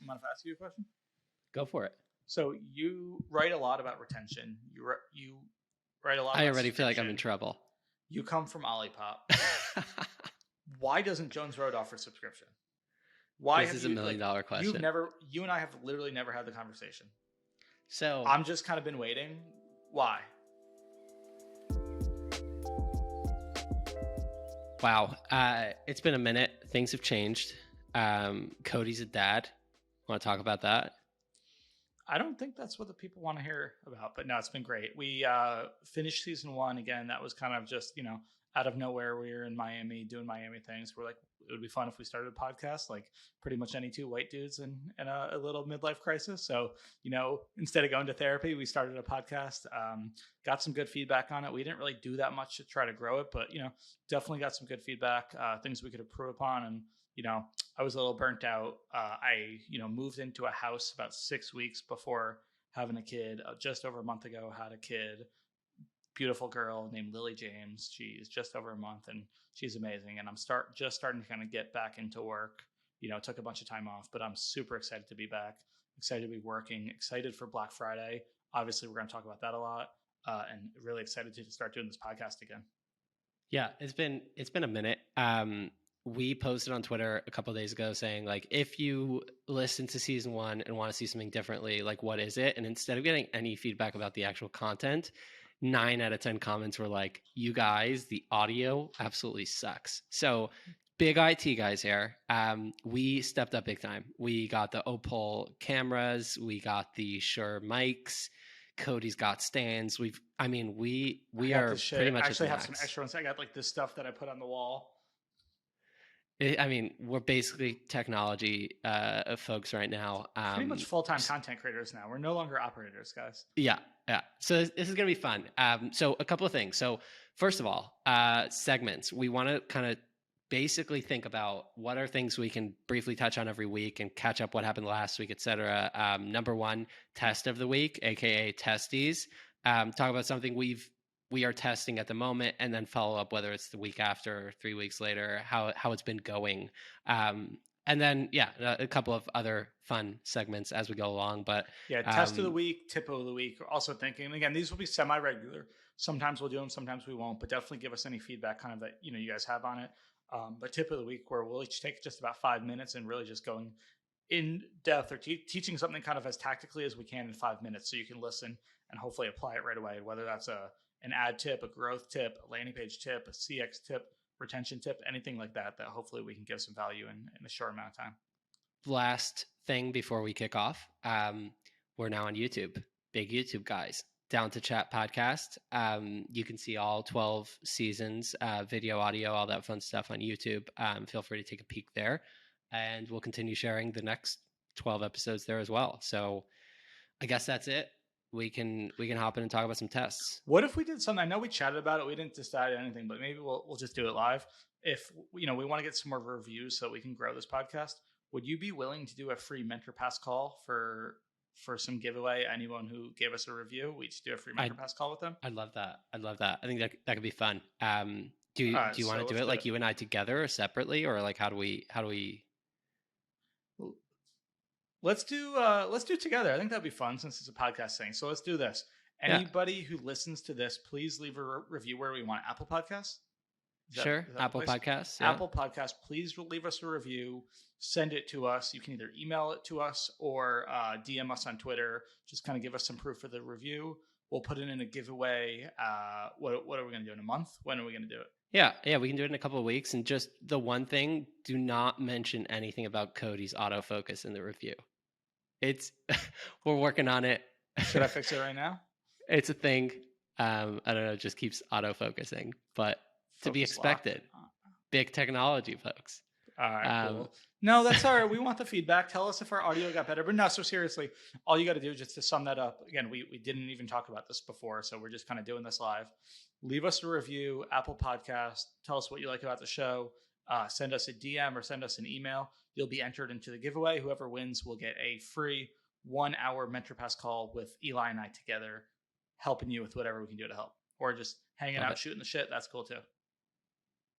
mind if I ask you a question? Go for it. So you write a lot about retention. You write a lot. I already feel like I'm in trouble. You come from Olipop. Why doesn't Jones Road offer subscription? Why this is $1 million question. You and I have literally never had the conversation. So I'm just kind of been waiting. Why? Wow. It's been a minute. Things have changed. Cody's a dad. Want to talk about that? I don't think that's what the people want to hear about, but no, it's been great. We finished season 1 again. That was kind of just, out of nowhere. We were in Miami doing Miami things. We're like, it would be fun if we started a podcast, like pretty much any two white dudes in a little midlife crisis. So, instead of going to therapy, we started a podcast, got some good feedback on it. We didn't really do that much to try to grow it, but, definitely got some good feedback, things we could improve upon. And, I was a little burnt out. I moved into a house about 6 weeks before having a kid. Just over a month ago, had a kid. Beautiful girl named Lily James. She's just over a month and she's amazing. And I'm just starting to kind of get back into work. Took a bunch of time off, but I'm super excited to be back. Excited to be working. Excited for Black Friday. Obviously, we're going to talk about that a lot. And really excited to start doing this podcast again. Yeah, it's been a minute. We posted on Twitter a couple of days ago saying, like, if you listen to season 1 and want to see something differently, like, what is it? And instead of getting any feedback about the actual content, 9 out of 10 comments were like, you guys, the audio absolutely sucks. So big IT guys here. We stepped up big time. We got the Opal cameras. We got the Shure mics. Cody's got stands. We are pretty much. I actually have some extra ones. I got like this stuff that I put on the wall. We're basically technology folks right now. Pretty much full-time content creators now. We're no longer operators, guys. Yeah. So this is going to be fun. So a couple of things. So first of all, segments. We want to kind of basically think about what are things we can briefly touch on every week and catch up what happened last week, etc. Number 1, test of the week, aka testies. Talk about something we are testing at the moment, and then follow up whether it's the week after or 3 weeks later, how it's been going. And then, a couple of other fun segments as we go along. But test of the week, tip of the week. We're also thinking, again, these will be semi-regular. Sometimes we'll do them, sometimes we won't, but definitely give us any feedback kind of that, you guys have on it. But tip of the week, where we'll each take just about 5 minutes and really just going in depth or teaching something kind of as tactically as we can in 5 minutes, so you can listen and hopefully apply it right away, whether that's an ad tip, a growth tip, a landing page tip, a CX tip, retention tip, anything like that hopefully we can give some value in a short amount of time. Last thing before we kick off, we're now on YouTube. Big YouTube guys. Down to Chat podcast. You can see all 12 seasons, video, audio, all that fun stuff on YouTube. Feel free to take a peek there, and we'll continue sharing the next 12 episodes there as well. So I guess that's it. We can hop in and talk about some tests. What if we did something? I know we chatted about it. We didn't decide anything, but maybe we'll just do it live. If we want to get some more reviews so we can grow this podcast, would you be willing to do a free Mentor Pass call for some giveaway? Anyone who gave us a review, we just do a free Mentor Pass call with them. I'd love that. I think that could be fun. Do you want to do it like you and I together or separately, or like how do we? Let's do it together. I think that'd be fun since it's a podcast thing. So let's do this. Anybody who listens to this, please leave a review where we want. Apple Podcasts? Sure. Apple Podcasts. Yeah. Apple Podcasts. Please leave us a review. Send it to us. You can either email it to us or DM us on Twitter. Just kind of give us some proof of the review. We'll put it in a giveaway. What are we going to do in a month? When are we going to do it? Yeah, we can do it in a couple of weeks. And just the one thing, do not mention anything about Cody's autofocus in the review. We're working on it. Should I fix it right now? It's a thing. I don't know, it just keeps autofocusing, but to be expected. Big technology, folks. All right, cool. No, that's all right. We want the feedback. Tell us if our audio got better. But no, so seriously, all you got to do, just to sum that up, again, we didn't even talk about this before, so we're just kind of doing this live. Leave us a review, Apple Podcast. Tell us what you like about the show. Send us a DM or send us an email. You'll be entered into the giveaway. Whoever wins will get a free 1-hour Mentor Pass call with Eli and I together, helping you with whatever we can do to help. Or just hanging out, shooting the shit. That's cool too.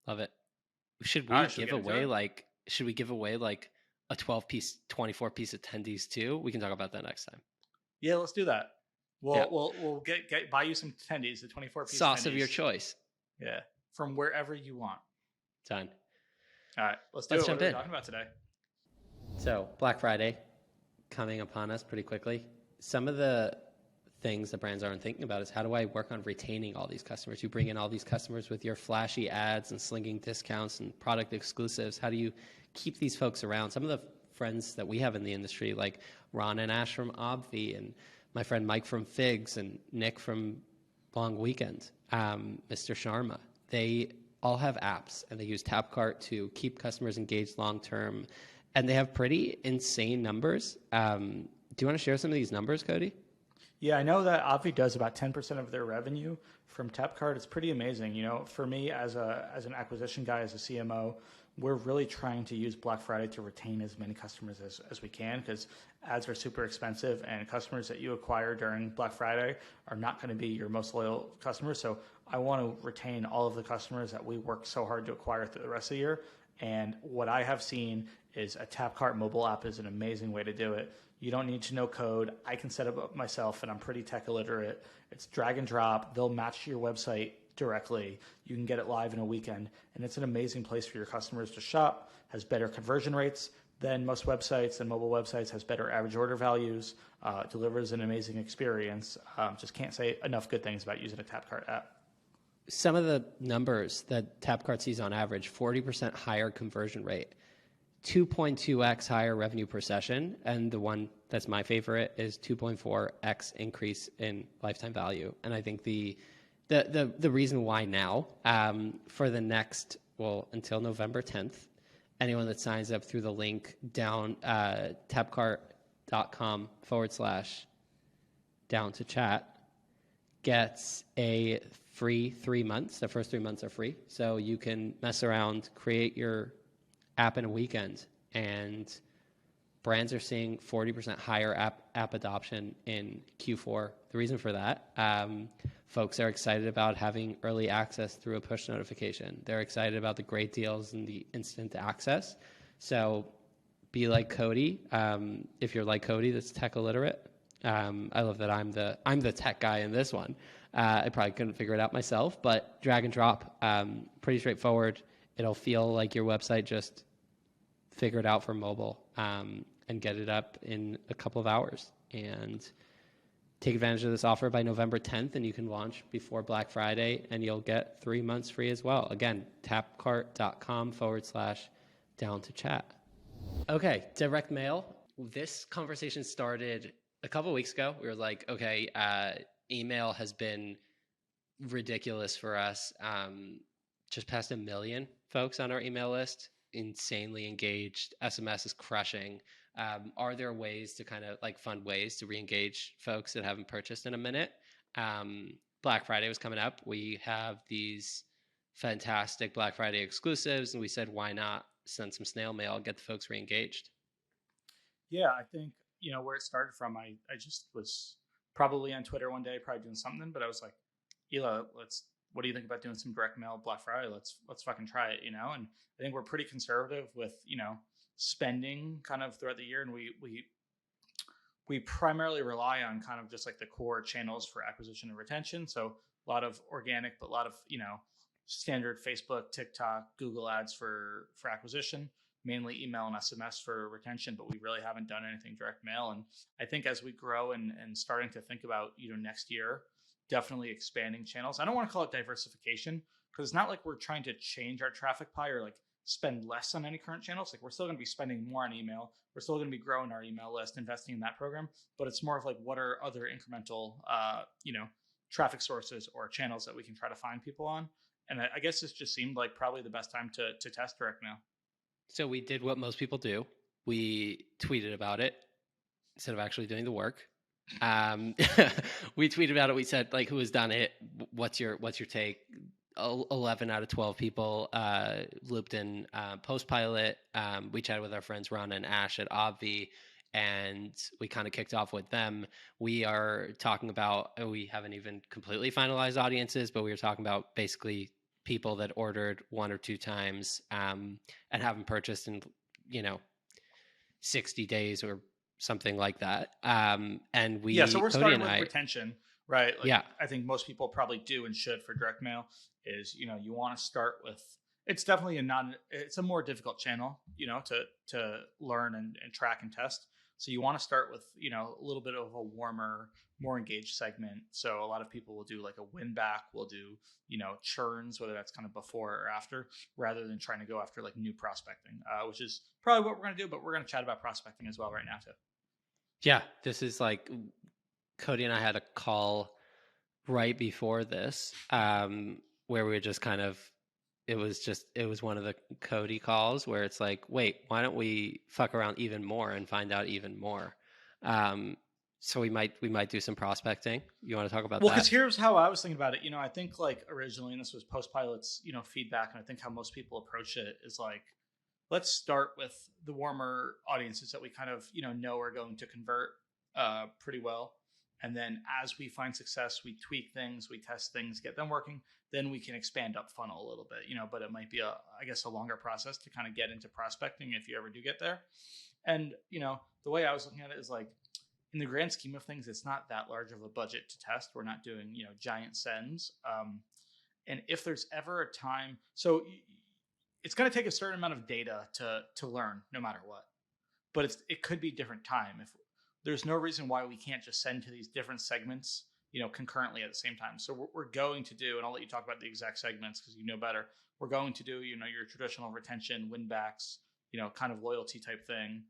Love it. Should we give away like a 12-piece, 24-piece attendees too. We can talk about that next time. Yeah, let's do that. Yeah. We'll get buy you some attendees, the 24-piece Sauce attendees. of your choice. Yeah, from wherever you want. Done. All right, let's do Let's it. jump What are we in. talking about today? So Black Friday coming upon us pretty quickly. Some of the things that brands aren't thinking about is how do I work on retaining all these customers? You bring in all these customers with your flashy ads and slinging discounts and product exclusives. How do you keep these folks around? Some of the friends that we have in the industry, like Ron and Ash from Obvi, and my friend Mike from Figs, and Nick from Long Weekend, Mr. Sharma, they all have apps, and they use Tapcart to keep customers engaged long term, and they have pretty insane numbers. Do you want to share some of these numbers, Cody? Yeah, I know that Obvi does about 10% of their revenue from Tapcart. It's pretty amazing. You know, for me as an acquisition guy, as a CMO, we're really trying to use Black Friday to retain as many customers as we can, because ads are super expensive, and customers that you acquire during Black Friday are not going to be your most loyal customers. So I want to retain all of the customers that we work so hard to acquire through the rest of the year. And what I have seen is a Tapcart mobile app is an amazing way to do it. You don't need to know code. I can set it up myself, and I'm pretty tech illiterate. It's drag and drop. They'll match to your website directly. You can get it live in a weekend, and it's an amazing place for your customers to shop. Has better conversion rates than most websites, and mobile websites, has better average order values, delivers an amazing experience. Just can't say enough good things about using a Tapcart app. Some of the numbers that Tapcart sees on average: 40% higher conversion rate, 2.2x higher revenue per session, and the one that's my favorite is 2.4x increase in lifetime value. And I think the reason why now, for the next, until November 10th, anyone that signs up through the link down tapcart.com/down to chat gets a free 3 months. The first 3 months are free, so you can mess around, create your app in a weekend, and brands are seeing 40% higher app adoption in Q4. The reason for that, folks are excited about having early access through a push notification. They're excited about the great deals and the instant access. So be like Cody. If you're like Cody, that's tech illiterate. I love that I'm the tech guy in this one. I probably couldn't figure it out myself, but drag and drop, pretty straightforward. It'll feel like your website just figure it out for mobile, and get it up in a couple of hours. And take advantage of this offer by November 10th, and you can launch before Black Friday, and you'll get 3 months free as well. Again, tapcart.com/down to chat. Okay, direct mail. This conversation started a couple of weeks ago. We were like, okay, email has been ridiculous for us. Just past 1 million folks on our email list, insanely engaged. SMS is crushing. Are there ways to kind of like fun ways to re-engage folks that haven't purchased in a minute? Black Friday was coming up. We have these fantastic Black Friday exclusives, and we said, why not send some snail mail, get the folks re-engaged? Yeah, I think, you know, where it started from, I just was probably on Twitter one day, probably doing something, but I was like, Eli, what do you think about doing some direct mail Black Friday? Let's fucking try it, you know? And I think we're pretty conservative with, you know, spending kind of throughout the year. And we primarily rely on kind of just like the core channels for acquisition and retention. So a lot of organic, but a lot of, you know, standard Facebook, TikTok, Google ads for acquisition, mainly email and SMS for retention, but we really haven't done anything direct mail. And I think as we grow and starting to think about, you know, next year, definitely expanding channels. I don't want to call it diversification, because it's not like we're trying to change our traffic pie or like spend less on any current channels. Like, we're still going to be spending more on email. We're still going to be growing our email list, investing in that program. But it's more of like, what are other incremental, you know, traffic sources or channels that we can try to find people on? And I guess this just seemed like probably the best time to test direct mail. So we did what most people do. We tweeted about it instead of actually doing the work. We tweeted about it. We said, like, who has done it? What's your take? 11 out of 12 people looped in Postpilot. We chatted with our friends Ron and Ash at Obvi, and we kind of kicked off with them. We are talking about, we haven't even completely finalized audiences, but we were talking about basically people that ordered 1 or 2 times and haven't purchased in, you know, 60 days or something like that. And Yeah, so we, we're Cody starting and with I, retention, right? Like yeah, I think most people probably do and should for direct mail is, you want to start with it's definitely it's a more difficult channel, to learn and track and test. So you want to start with, a little bit of a warmer, more engaged segment. So a lot of people will do like a win back, will do, churns, whether that's kind of before or after, rather than trying to go after like new prospecting, which is probably what we're going to do, but we're going to chat about prospecting as well right now too. yeah, this is like Cody and I had a call right before this, where we were just kind of, it was one of the Cody calls where it's like, wait, why don't we fuck around even more and find out even more? Um, so we might do some prospecting. You want to talk about Well, because that? here's how I was thinking about it. I think like originally, and this was post pilots, feedback, and I think how most people approach it is like, let's start with the warmer audiences that we kind of know are going to convert pretty well, and then as we find success, we tweak things, we test things, get them working. Then we can expand up funnel a little bit, but it might be I guess a longer process to kind of get into prospecting if you ever do get there. And the way I was looking at it is like, in the grand scheme of things, it's not that large of a budget to test. We're not doing giant sends. And if there's ever a time, so it's going to take a certain amount of data to learn, no matter what. But it could be different time. If there's no reason why we can't just send to these different segments, concurrently at the same time. So what we're going to do, and I'll let you talk about the exact segments because you know better. We're going to do your traditional retention, win backs, kind of loyalty type thing.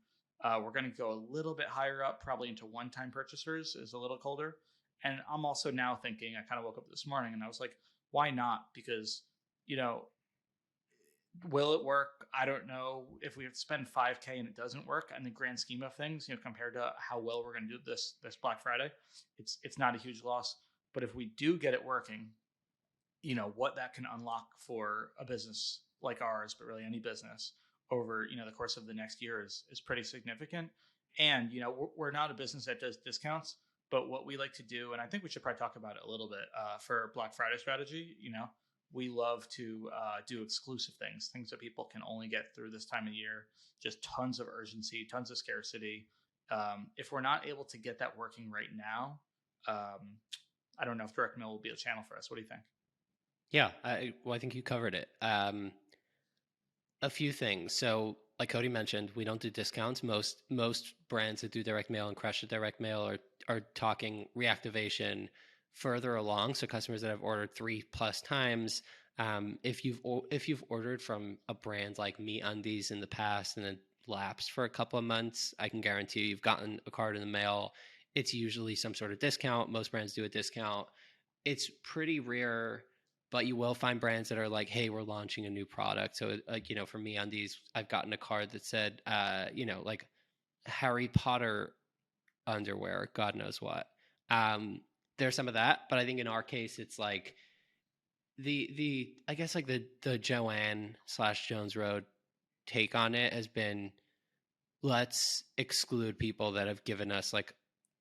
We're going to go a little bit higher up, probably into one-time purchasers is a little colder. And I'm also now thinking, I kind of woke up this morning and I was like, why not? Because, will it work? I don't know. If we have to spend 5K and it doesn't work in the grand scheme of things, compared to how well we're going to do this Black Friday, it's not a huge loss. But if we do get it working, what that can unlock for a business like ours, but really any business over the course of the next year is pretty significant. And we're not a business that does discounts, but what we like to do, and I think we should probably talk about it a little bit for Black Friday strategy. We love to do exclusive things that people can only get through this time of year. Just tons of urgency, tons of scarcity. If we're not able to get that working right now, I don't know if direct mail will be a channel for us. What do you think? Yeah, well, I think you covered it. A few things. So, like Cody mentioned, we don't do discounts. Most brands that do direct mail and crush the direct mail are talking reactivation further along. So customers that have ordered 3+ times, if you've ordered from a brand like MeUndies in the past and then lapsed for a couple of months, I can guarantee you've gotten a card in the mail. It's usually some sort of discount. Most brands do a discount. It's pretty rare, but you will find brands that are like, hey, we're launching a new product. So like, for MeUndies, I've gotten a card that said, like Harry Potter underwear, God knows what. There's some of that, but I think in our case, it's like the I guess like the Joanne/Jones Road take on it has been, let's exclude people that have given us like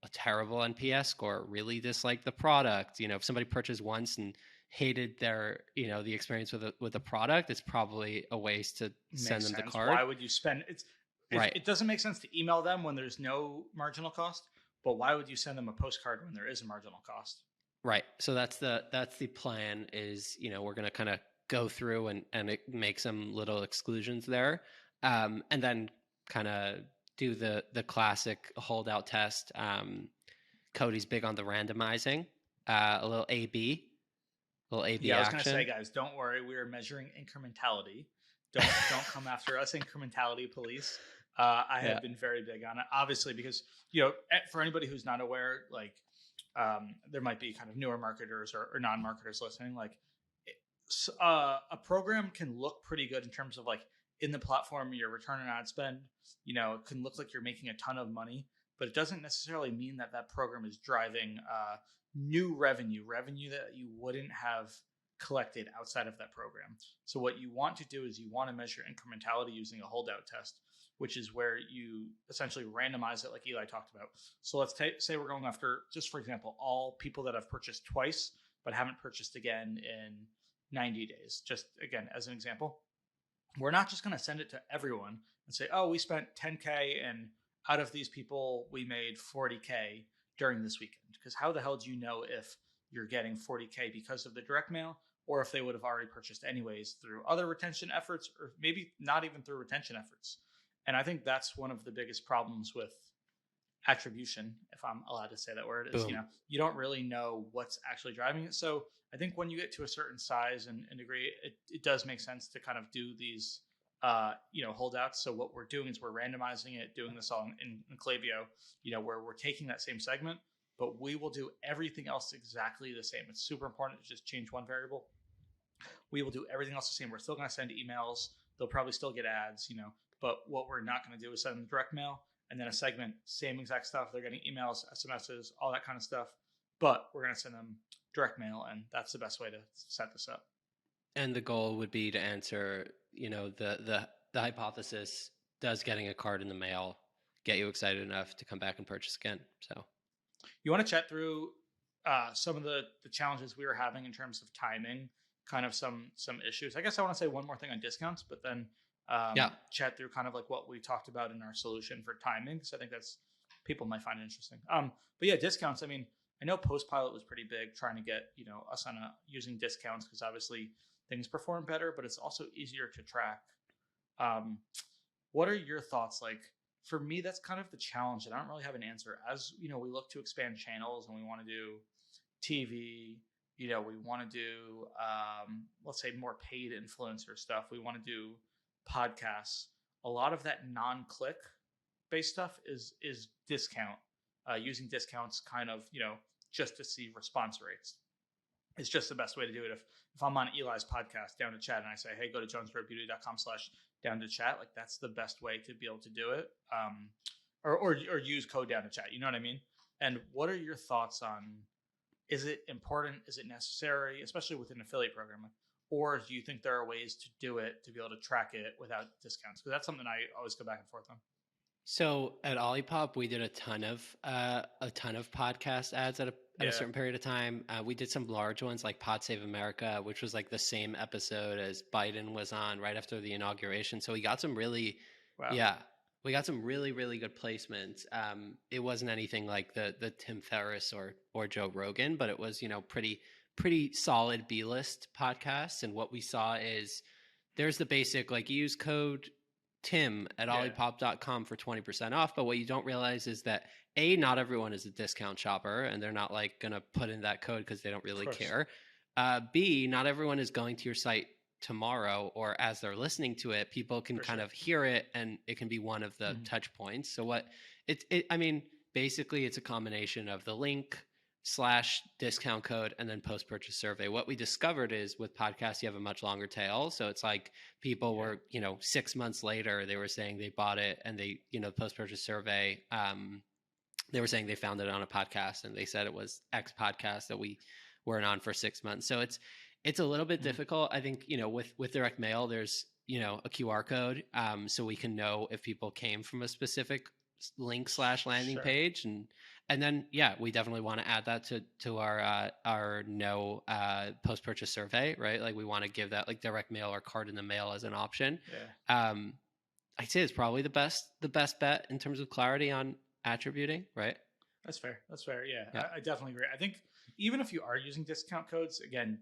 a terrible NPS score, really dislike the product. If somebody purchased once and hated their, the experience with the product, it's probably a waste to send Makes them the sense. card. Why would you spend Right. it doesn't make sense to email them when there's no marginal cost, but why would you send them a postcard when there is a marginal cost? Right. So that's the plan is, we're going to kind of go through and make some little exclusions there. And then kind of do the classic holdout test. Cody's big on the randomizing, a little A/B Yeah, I was gonna say, action. guys, don't worry. We are measuring incrementality. Don't come after us, incrementality police. I Yeah. have been very big on it, obviously, because for anybody who's not aware, like there might be kind of newer marketers or non-marketers listening. Like a program can look pretty good in terms of like in the platform, your return on ad spend. It can look like you're making a ton of money, but it doesn't necessarily mean that that program is driving new revenue that you wouldn't have collected outside of that program. So what you want to do is you want to measure incrementality using a holdout test, which is where you essentially randomize it like Eli talked about. So let's say we're going after, just for example, all people that have purchased twice but haven't purchased again in 90 days, just again as an example. we're not just going to send it to everyone and say, oh, we spent 10K and out of these people, we made 40K during this weekend. Because how the hell do you know if you're getting 40K because of the direct mail or if they would have already purchased anyways through other retention efforts or maybe not even through retention efforts? And I think that's one of the biggest problems with attribution, if I'm allowed to say that word, is Boom. you don't really know what's actually driving it. So I think when you get to a certain size and degree, it does make sense to kind of do these holdouts. So what we're doing is we're randomizing it, doing this all in Klaviyo, where we're taking that same segment, but we will do everything else exactly the same. It's super important to just change one variable. We will do everything else the same. We're still going to send emails. They'll probably still get ads, but what we're not going to do is send them direct mail and then a segment, same exact stuff. They're getting emails, SMSs, all that kind of stuff, but we're going to send them direct mail, and that's the best way to set this up. And the goal would be to answer, the hypothesis: does getting a card in the mail get you excited enough to come back and purchase again? So, you want to chat through some of the challenges we were having in terms of timing, kind of some issues. I guess I want to say one more thing on discounts, but then chat through kind of like what we talked about in our solution for timing, because I think that's people might find it interesting. But yeah, discounts. I mean, I know Postpilot was pretty big trying to get us on using discounts because obviously things perform better, but it's also easier to track. What are your thoughts? Like for me, that's kind of the challenge, and I don't really have an answer. As we look to expand channels and we want to do TV, we want to do let's say more paid influencer stuff. We want to do podcasts. A lot of that non-click based stuff is discount, using discounts kind of just to see response rates. It's just the best way to do it. If I'm on Eli's podcast, Down to Chat, and I say, hey, go to jonesgrovebeauty.com/down to chat, like that's the best way to be able to do it. Or use code Down to Chat. You know what I mean? And what are your thoughts on, is it important? Is it necessary, especially with an affiliate program? Or do you think there are ways to do it to be able to track it without discounts? Because that's something I always go back and forth on. So at Olipop, we did a ton of podcast ads at a certain period of time. We did some large ones like Pod Save America, which was like the same episode as Biden was on right after the inauguration. So we got some really, we got some really, really good placements. It wasn't anything like the Tim Ferriss or Joe Rogan, but it was pretty solid B-list podcasts. And what we saw is there's the basic, like, use code Tim at olipop.com for 20% off. But what you don't realize is that not everyone is a discount shopper, and they're not like going to put in that code because they don't really care. B, not everyone is going to your site tomorrow, or as they're listening to it, people can kind of hear it, and it can be one of the touch points. So what I mean, basically it's a combination of the link / discount code and then post-purchase survey. What we discovered is with podcasts, you have a much longer tail. So it's like people were, 6 months later, they were saying they bought it, and they, post-purchase survey, they were saying they found it on a podcast, and they said it was X podcast that we weren't on for 6 months. So it's a little bit difficult. I think, with direct mail, there's, a QR code. So we can know if people came from a specific link / landing page. And then, we definitely want to add that to our no post-purchase survey, right? Like we want to give that like direct mail or card in the mail as an option. I'd say it's probably the best bet in terms of clarity on attributing, right? That's fair. Yeah. I definitely agree. I think even if you are using discount codes, again,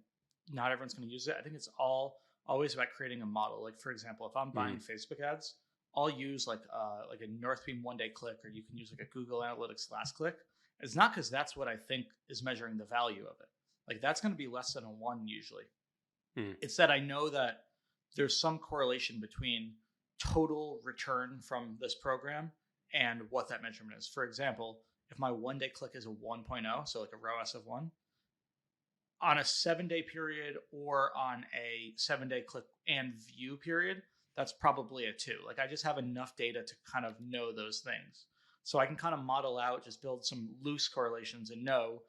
not everyone's going to use it. I think it's always about creating a model. Like for example, if I'm buying Facebook ads, I'll use like a Northbeam one-day click, or you can use like a Google Analytics last click. It's not because that's what I think is measuring the value of it. Like that's going to be less than a 1 usually. It's that I know that there's some correlation between total return from this program and what that measurement is. For example, if my one-day click is a 1.0, so like a ROAS of 1, on a 7-day period or on a 7-day click and view period, that's probably a 2. Like I just have enough data to kind of know those things. So I can kind of model out, just build some loose correlations and know,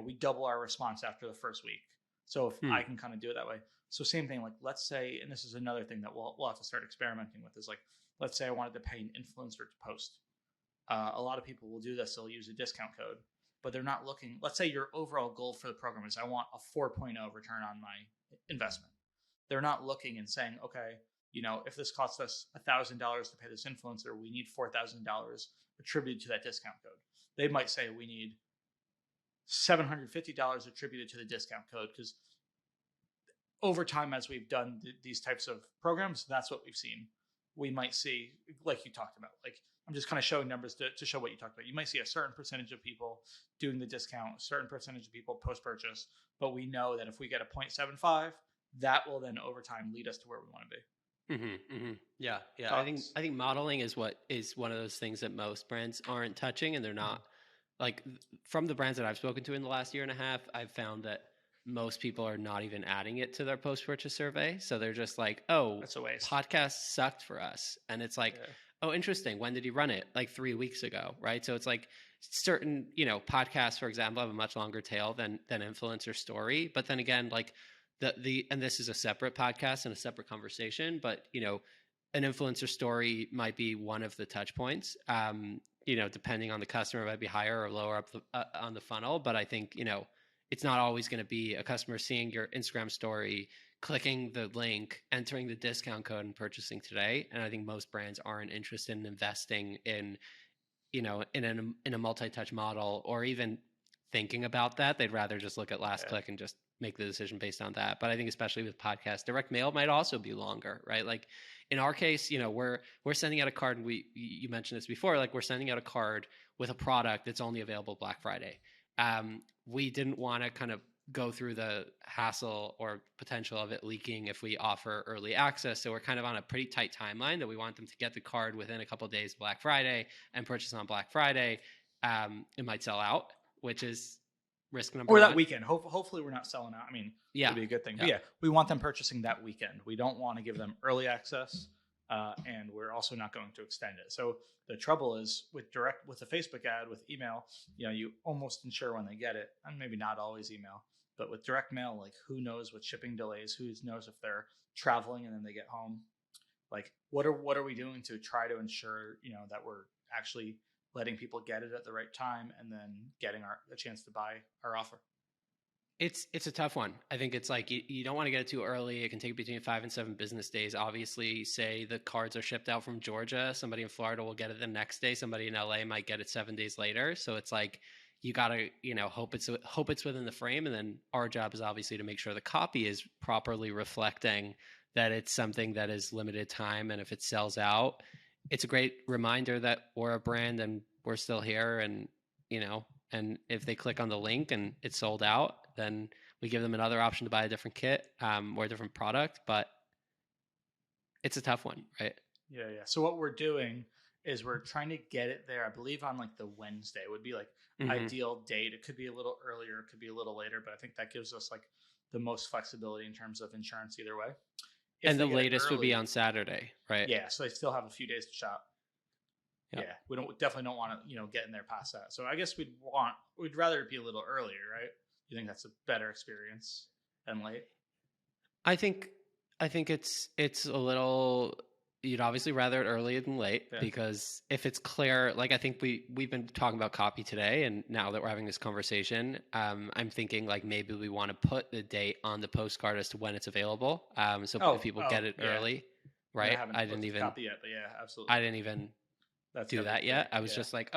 we double our response after the first week. So if I can kind of do it that way. So same thing, like let's say, and this is another thing that we'll have to start experimenting with, is like, let's say I wanted to pay an influencer to post. A lot of people will do this. They'll use a discount code, but they're not looking. Let's say your overall goal for the program is I want a 4.0 return on my investment. They're not looking and saying, okay, if this costs us $1,000 to pay this influencer, we need $4,000 attributed to that discount code. They might say we need $750 attributed to the discount code, because over time, as we've done these types of programs, that's what we've seen. We might see, like you talked about, like I'm just kind of showing numbers to show what you talked about. You might see a certain percentage of people doing the discount, a certain percentage of people post-purchase, but we know that if we get a 0.75, that will then over time lead us to where we want to be. Yeah. Thoughts? I think modeling is one of those things that most brands aren't touching, and they're not like, from the brands that I've spoken to in the last year and a half, I've found that most people are not even adding it to their post-purchase survey. So they're just like, oh, That's a waste. podcast sucked for us. And it's like, oh, interesting. When did you run it? Like 3 weeks ago, right? So it's like certain, podcasts, for example, have a much longer tail than influencer story. But then again, like and this is a separate podcast and a separate conversation, but an influencer story might be one of the touch points. Depending on the customer, it might be higher or lower up on the funnel. But I think, it's not always going to be a customer seeing your Instagram story, clicking the link, entering the discount code, and purchasing today. And I think most brands aren't interested in investing in a multi-touch model, or even thinking about that. They'd rather just look at last click and just make the decision based on that. But I think especially with podcasts, direct mail might also be longer, right? Like in our case, we're sending out a card, and you mentioned this before, like we're sending out a card with a product that's only available Black Friday. We didn't want to kind of go through the hassle or potential of it leaking if we offer early access. So we're kind of on a pretty tight timeline that we want them to get the card within a couple of days of Black Friday and purchase on Black Friday. It might sell out, which is risk number one. Or that weekend. Hopefully we're not selling out. I mean, it'd be a good thing. But we want them purchasing that weekend. We don't want to give them early access, and we're also not going to extend it. So the trouble is with a Facebook ad, with email, you almost ensure when they get it, and maybe not always email, but with direct mail, like who knows with shipping delays, who knows if they're traveling and then they get home. Like what are we doing to try to ensure, that we're actually letting people get it at the right time and then getting a chance to buy our offer? It's a tough one. I think it's like you don't want to get it too early. It can take between 5 and 7 business days. Obviously, say the cards are shipped out from Georgia, somebody in Florida will get it the next day. Somebody in LA might get it 7 days later. So it's like you gotta hope it's within the frame, and then our job is obviously to make sure the copy is properly reflecting that it's something that is limited time, and if it sells out, it's a great reminder that we're a brand and we're still here, and and if they click on the link and it's sold out, then we give them another option to buy a different kit or a different product. But it's a tough one, right? Yeah. So what we're doing is we're trying to get it there, I believe, on like the Wednesday would be like ideal date. It could be a little earlier, it could be a little later, but I think that gives us like the most flexibility in terms of insurance either way. And the latest would be on Saturday, right? Yeah, so they still have a few days to shop. Yep. Yeah, we definitely don't want to get in there past that. So I guess we'd rather it be a little earlier, right? You think that's a better experience than late? I think it's a little. You'd obviously rather it early than late, because if it's clear, like I think we've been talking about copy today, and now that we're having this conversation, I'm thinking like maybe we want to put the date on the postcard as to when it's available. So if people get it early, right? I didn't even copy yet, but absolutely. I didn't even do that yet. I was just like,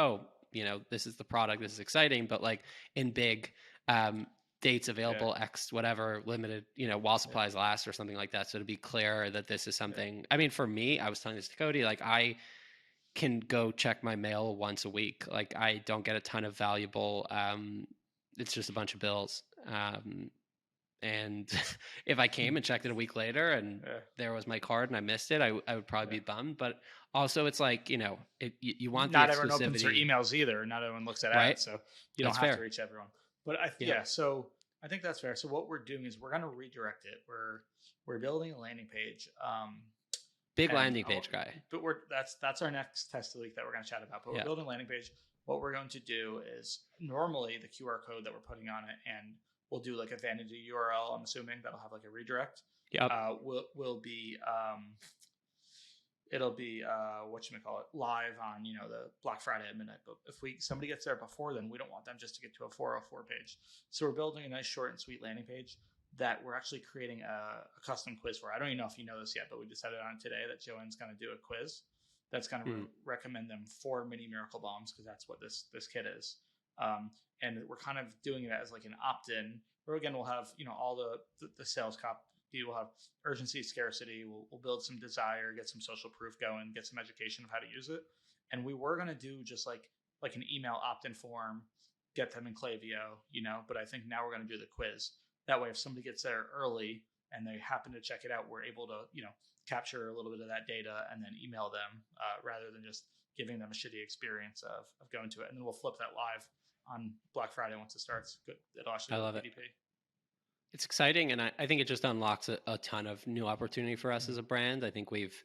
this is the product, this is exciting, but like in big dates available, X whatever, limited, while supplies last or something like that. So to be clear that this is something, I mean, for me, I was telling this to Cody, like I can go check my mail once a week. Like I don't get a ton of valuable, it's just a bunch of bills. And if I came and checked it a week later and there was my card and I missed it, I would probably be bummed. But also it's like, you want not the everyone opens their emails either. Not everyone looks at ads. So you don't have to reach everyone. But so I think that's fair. So what we're doing is we're going to redirect it. We're building a landing page. Big landing page guy. But that's our next test of the week that we're going to chat about. But we're building a landing page. What we're going to do is normally the QR code that we're putting on it, and we'll do like a vanity URL. I'm assuming that'll have like a redirect. Yep. Will be it'll be whatchamacallit, live on the Black Friday at midnight. But if somebody gets there before then, we don't want them just to get to a 404 page. So we're building a nice short and sweet landing page. that we're actually creating a custom quiz for. I don't even know if you know this yet, but we decided on today that Joanne's going to do a quiz that's going to recommend them 4 mini Miracle Bombs, because that's what this kit is. And we're kind of doing it as like an opt-in, where again we'll have all the sales copy. We'll have urgency, scarcity. We'll build some desire, get some social proof going, get some education of how to use it. And we were going to do just like an email opt-in form, get them in Klaviyo, but I think now we're going to do the quiz. That way, if somebody gets there early and they happen to check it out, we're able to, capture a little bit of that data and then email them rather than just giving them a shitty experience of going to it. And then we'll flip that live on Black Friday once it starts. Good. It'll actually I love it. It's exciting, and I think it just unlocks a ton of new opportunity for us as a brand. I think we've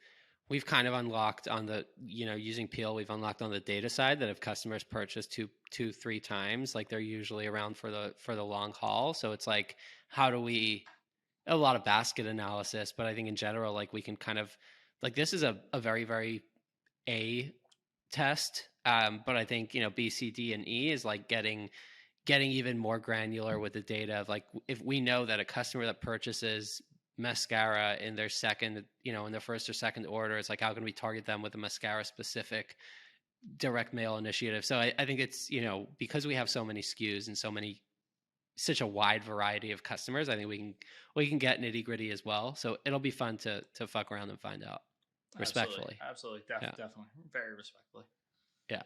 kind of unlocked on the, using Peel, we've unlocked on the data side that if customers purchase two, 3 times, like they're usually around for the long haul. So it's like, how do we, a lot of basket analysis, but I think in general, like we can kind of, like this is a very, very A test. But I think, B, C, D, and E is like getting even more granular with the data of like, if we know that a customer that purchases mascara in their second, in their first or second order, it's like, how can we target them with a mascara specific direct mail initiative? So I think it's, because we have so many SKUs and such a wide variety of customers, I think we can get nitty gritty as well. So it'll be fun to fuck around and find out respectfully. Absolutely. Definitely. Very respectfully. Yeah.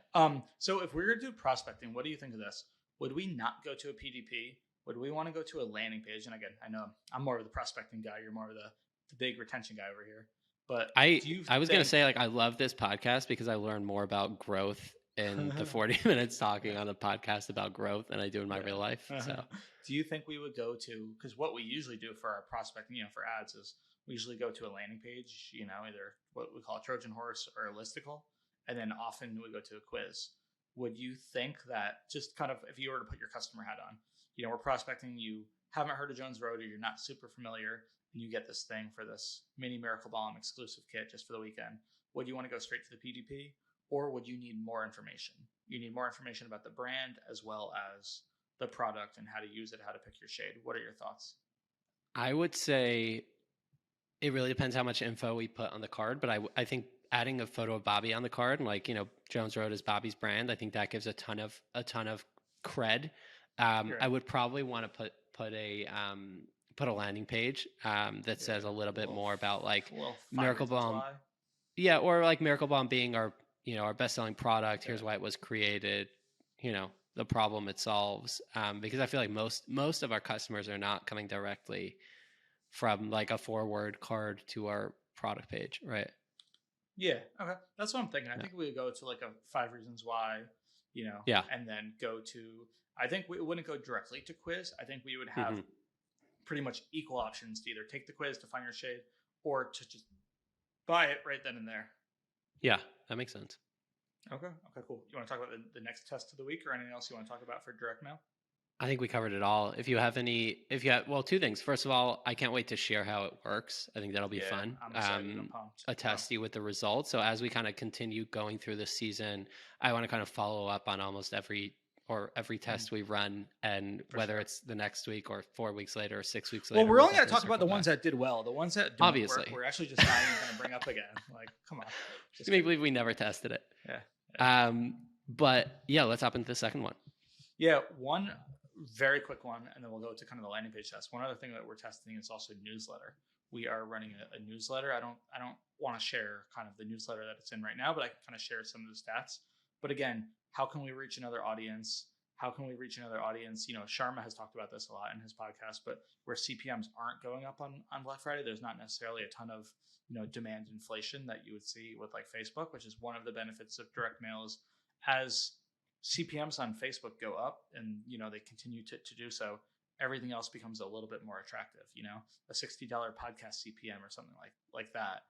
So if we were to do prospecting, what do you think of this? Would we not go to a PDP? Would we want to go to a landing page? And again, I know I'm more of the prospecting guy. You're more of the big retention guy over here. But I was going to say, like, I love this podcast because I learn more about growth in the 40 minutes talking on a podcast about growth than I do in my real life. So do you think we would go to, because what we usually do for our prospecting, for ads is we usually go to a landing page, either what we call a Trojan horse or a listicle. And then often we go to a quiz. Would you think that, just kind of, if you were to put your customer hat on, we're prospecting, you haven't heard of Jones Road, or you're not super familiar, and you get this thing for this mini Miracle Bomb exclusive kit just for the weekend, would you want to go straight to the PDP, or would you need more information? You need more information about the brand as well as the product and how to use it, how to pick your shade. What are your thoughts? I would say it really depends how much info we put on the card, but I think adding a photo of Bobby on the card, and like, Jones Road is Bobby's brand, I think that gives a ton of cred. I would probably want to put a landing page that says a little bit more about like Miracle Bomb. Yeah, or like Miracle Bomb being our our best-selling product. Here's why it was created. The problem it solves. Because I feel like most of our customers are not coming directly from like a forward card to our product page, right? Yeah. Okay. That's what I'm thinking. I think we would go to like a 5 reasons why, and then go to, I think we wouldn't go directly to quiz. I think we would have pretty much equal options to either take the quiz to find your shade or to just buy it right then and there. Yeah, that makes sense. Okay, cool. You want to talk about the next test of the week or anything else you want to talk about for direct mail? I think we covered it all. If you have 2 things. First of all, I can't wait to share how it works. I think that'll be fun. I'm excited. I'm pumped. A testy with the results. So as we kind of continue going through this season, I want to kind of follow up on almost every test we run, and whether it's the next week or 4 weeks later or 6 weeks later. Well, we're only going to talk about the ones that did well. The ones that didn't work, we're actually just not even going to bring up again. Like, come on. Just make believe we never tested it. Yeah. But yeah, let's hop into the second one. Yeah, one very quick one, and then we'll go to kind of the landing page test. One other thing that we're testing is also newsletter. We are running a newsletter. I don't want to share kind of the newsletter that it's in right now, but I can kind of share some of the stats. But again, how can we reach another audience? Sharma has talked about this a lot in his podcast, but where CPMs aren't going up on Black Friday, there's not necessarily a ton of demand inflation that you would see with like Facebook, which is one of the benefits of direct mail. Is as CPMs on Facebook go up and they continue to do so, everything else becomes a little bit more attractive. A $60 podcast CPM or something like that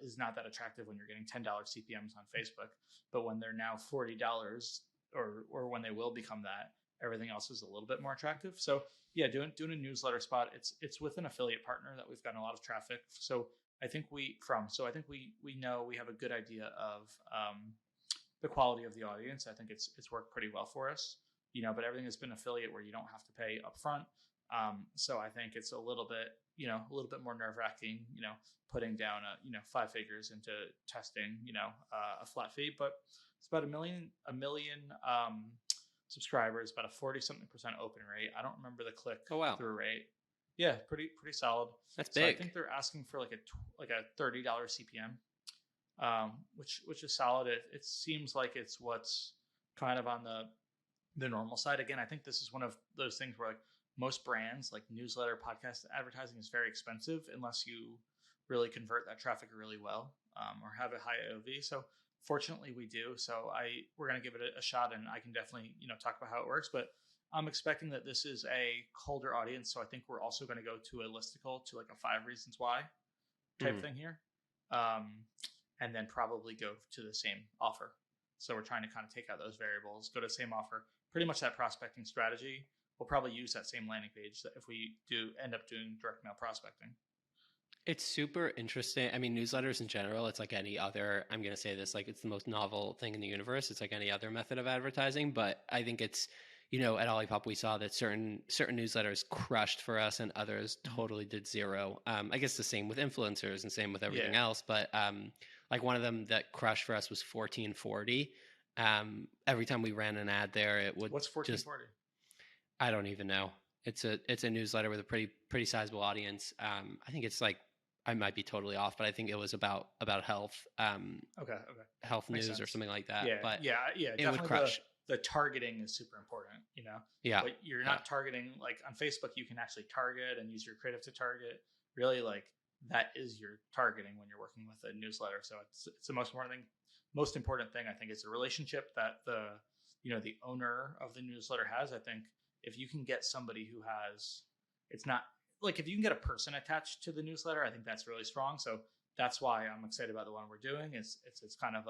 is not that attractive when you're getting $10 CPMs on Facebook, but when they're now $40 or when they will become that, everything else is a little bit more attractive. So yeah, doing a newsletter spot, it's with an affiliate partner that we've gotten a lot of traffic. So I think we know we have a good idea of the quality of the audience. I think it's worked pretty well for us, but everything has been affiliate where you don't have to pay upfront. So I think it's a little bit, more nerve wracking, putting down, 5 figures into testing, a flat fee, but it's about a million subscribers, about a 40 something percent open rate. I don't remember the click Oh wow, through rate. Yeah, pretty solid. that's So I big. think they're asking for like a $30 CPM, which is solid. It seems like it's what's kind of on the normal side. Again, I think this is one of those things where like most brands, like newsletter, podcast advertising is very expensive unless you really convert that traffic really well, or have a high AOV. So fortunately, we do. So we're gonna give it a shot, and I can definitely talk about how it works. But I'm expecting that this is a colder audience, so I think we're also going to go to a listicle, to like a 5 reasons why type thing here, and then probably go to the same offer. So we're trying to kind of take out those variables, go to the same offer, pretty much that prospecting strategy. We'll probably use that same landing page if we do end up doing direct mail prospecting. It's super interesting. I mean, newsletters in general, it's like any other, I'm going to say this, like it's the most novel thing in the universe. It's like any other method of advertising, but I think it's, at Olipop, we saw that certain newsletters crushed for us and others totally did zero. I guess the same with influencers and same with everything else. But like one of them that crushed for us was 1440. Every time we ran an ad there, it would. What's 1440? I don't even know. It's a newsletter with a pretty sizable audience. I think it's like, I might be totally off, but I think it was about health. Okay. Health Makes news sense. or something like that. Yeah, But yeah. it would crush. The targeting is super important, Yeah. But you're not targeting, like on Facebook, you can actually target and use your creative to target. Really, like that is your targeting when you're working with a newsletter. So it's the most important thing I think is the relationship that the owner of the newsletter has. I think if you can get somebody who has, it's not like if you can get a person attached to the newsletter, I think that's really strong. So that's why I'm excited about the one we're doing. It's kind of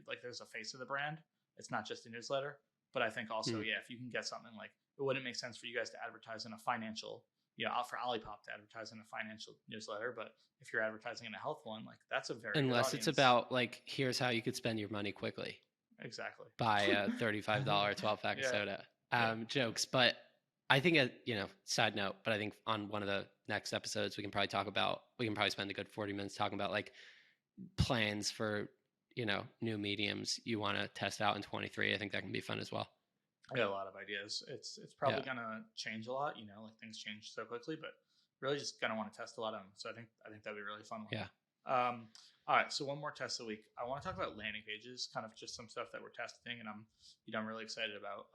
like there's a face of the brand. It's not just a newsletter, but I think also, if you can get something like, it wouldn't make sense for you guys to advertise in a financial, for Olipop to advertise in a financial newsletter. But if you're advertising in a health one, like that's a very unless it's about like, here's how you could spend your money quickly. Exactly. Buy a $35 12-pack of soda. Jokes, but I think side note, but I think on one of the next episodes we can probably spend a good 40 minutes talking about like plans for new mediums you want to test out in 23. I think that can be fun as well. I got a lot of ideas. It's probably gonna change a lot, like things change so quickly, but really just gonna want to test a lot of them. So I think that'd be really fun. Yeah. All right, so one more test a week. I want to talk about landing pages, kind of just some stuff that we're testing, and I'm really excited about.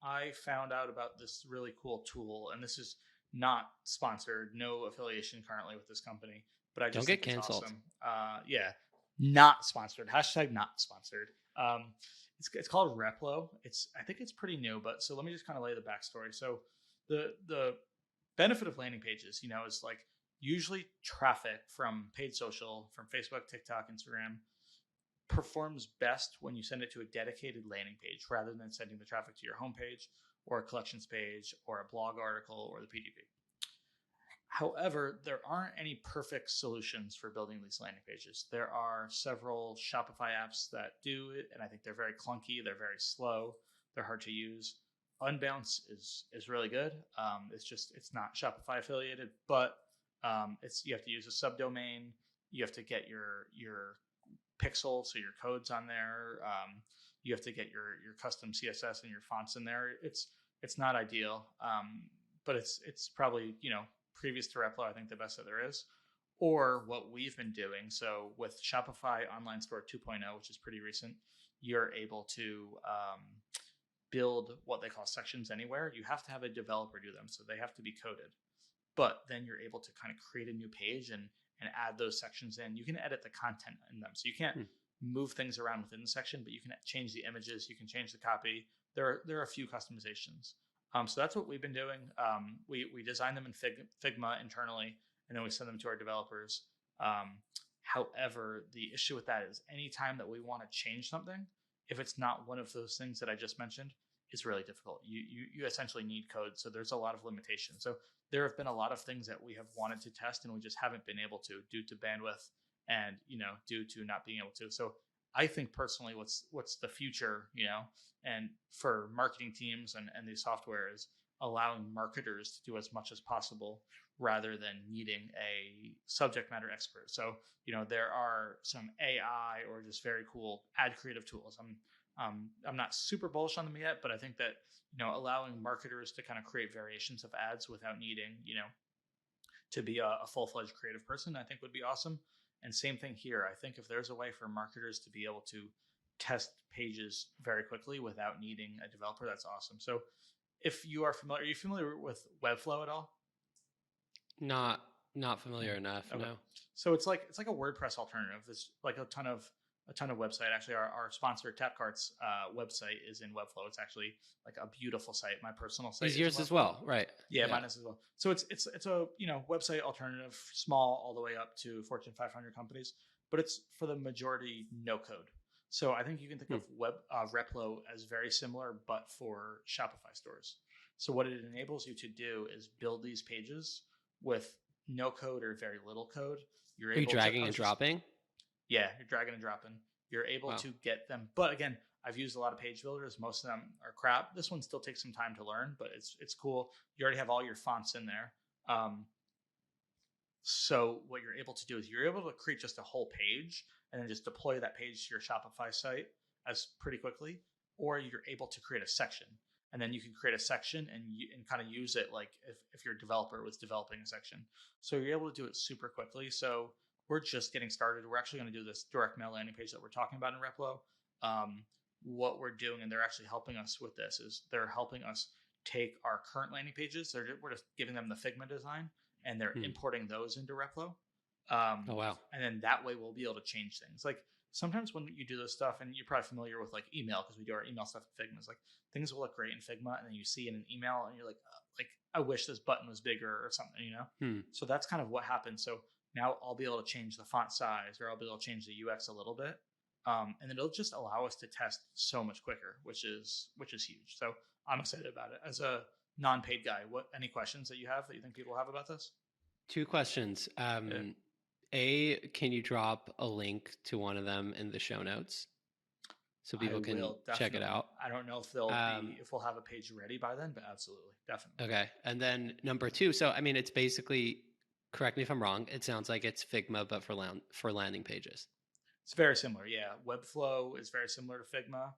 I found out about this really cool tool, and this is not sponsored, no affiliation currently with this company, but I just don't get canceled. Awesome. Not sponsored. # not sponsored. It's called Replo. I think it's pretty new, but so let me just kind of lay the backstory. So the benefit of landing pages, is like usually traffic from paid social, from Facebook, TikTok, Instagram, performs best when you send it to a dedicated landing page rather than sending the traffic to your homepage or a collections page or a blog article or the PDP. However, there aren't any perfect solutions for building these landing pages. There are several Shopify apps that do it, and I think they're very clunky. They're very slow. They're hard to use. Unbounce is really good. It's not Shopify affiliated, but you have to use a subdomain. You have to get your pixel, so your code's on there. You have to get your custom CSS and your fonts in there. It's not ideal, but it's probably previous to Replo, I think the best that there is, or what we've been doing. So with Shopify Online Store 2.0, which is pretty recent, you're able to build what they call sections anywhere. You have to have a developer do them, so they have to be coded. But then you're able to kind of create a new page and add those sections in. You can edit the content in them, so you can't move things around within the section, but you can change the images, you can change the copy. There are a few customizations. So that's what we've been doing. We design them in Figma internally, and then we send them to our developers. However, the issue with that is anytime that we want to change something, if it's not one of those things that I just mentioned, it's really difficult. You essentially need code, so there's a lot of limitations. So there have been a lot of things that we have wanted to test, and we just haven't been able to due to bandwidth and due to not being able to. So I think personally, what's the future, and for marketing teams and these softwares, allowing marketers to do as much as possible rather than needing a subject matter expert. So, there are some AI or just very cool ad creative tools. I'm not super bullish on them yet, but I think that, allowing marketers to kind of create variations of ads without needing, to be a full fledged creative person, I think would be awesome. And same thing here. I think if there's a way for marketers to be able to test pages very quickly without needing a developer, that's awesome. So if you are familiar, are you familiar with Webflow at all? Not not familiar enough. Okay. No. So it's like a WordPress alternative. It's like a ton of website. Actually, our sponsor Tapcart's website is in Webflow. It's actually like a beautiful site. My personal site Is yours as well, right? Yeah, mine is as well. So it's a website alternative, small all the way up to Fortune 500 companies, but it's for the majority no code. So I think you can think of Replo as very similar, but for Shopify stores. So what it enables you to do is build these pages with no code or very little code. You're Are you able dragging to and dropping? Yeah, you're dragging and dropping. You're able Wow. to get them, but again, I've used a lot of page builders. Most of them are crap. This one still takes some time to learn, but it's cool. You already have all your fonts in there. So what you're able to do is you're able to create just a whole page and then just deploy that page to your Shopify site as pretty quickly, or you're able to create a section. And then you can create a section and kind of use it like if your developer was developing a section. So you're able to do it super quickly. So we're just getting started. We're actually going to do this direct mail landing page that we're talking about in Replo. What we're doing, and they're actually helping us with this, is they're helping us take our current landing pages. We're just giving them the Figma design, and they're importing those into Replo. Oh wow. And then that way we'll be able to change things. Like sometimes when you do this stuff, and you're probably familiar with like email because we do our email stuff in Figma, it's like things will look great in Figma, and then you see in an email, and you're like I wish this button was bigger or something. So that's kind of what happens. So now I'll be able to change the font size, or I'll be able to change the UX a little bit, and it'll just allow us to test so much quicker, which is huge. So I'm excited about it. As a non-paid guy, any questions that you have that you think people have about this? Two questions. Yeah. Can you drop a link to one of them in the show notes so people can check it out? I don't know if we'll have a page ready by then, but absolutely, definitely. Okay. And then number two, so I mean, it's basically, correct me if I'm wrong, it sounds like it's Figma, but for landing pages. It's very similar. Yeah. Webflow is very similar to Figma.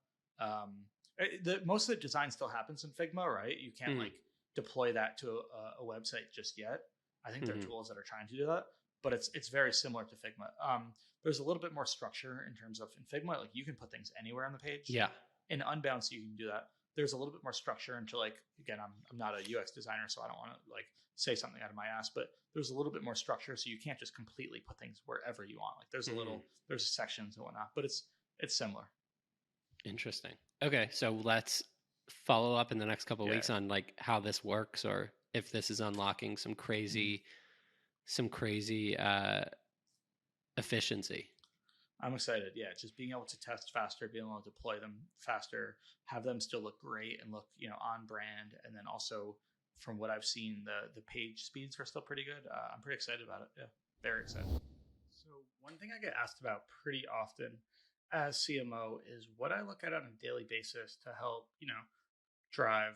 Most of the design still happens in Figma, right? You can't like deploy that to a website just yet. I think there are tools that are trying to do that, but it's very similar to Figma. There's a little bit more structure in terms of in Figma, like you can put things anywhere on the page. Yeah. In Unbounce, you can do that. There's a little bit more structure into like, again, I'm not a UX designer, so I don't want to like say something out of my ass, but there's a little bit more structure, so you can't just completely put things wherever you want. Like there's sections and whatnot, but it's similar. Interesting. Okay, so let's follow up in the next couple of weeks on like how this works, or if this is unlocking some crazy efficiency. I'm excited. Yeah, just being able to test faster, being able to deploy them faster, have them still look great and look, on brand, and then also from what I've seen, the page speeds are still pretty good. I'm pretty excited about it. Yeah, very excited. So one thing I get asked about pretty often as CMO is what I look at on a daily basis to help, drive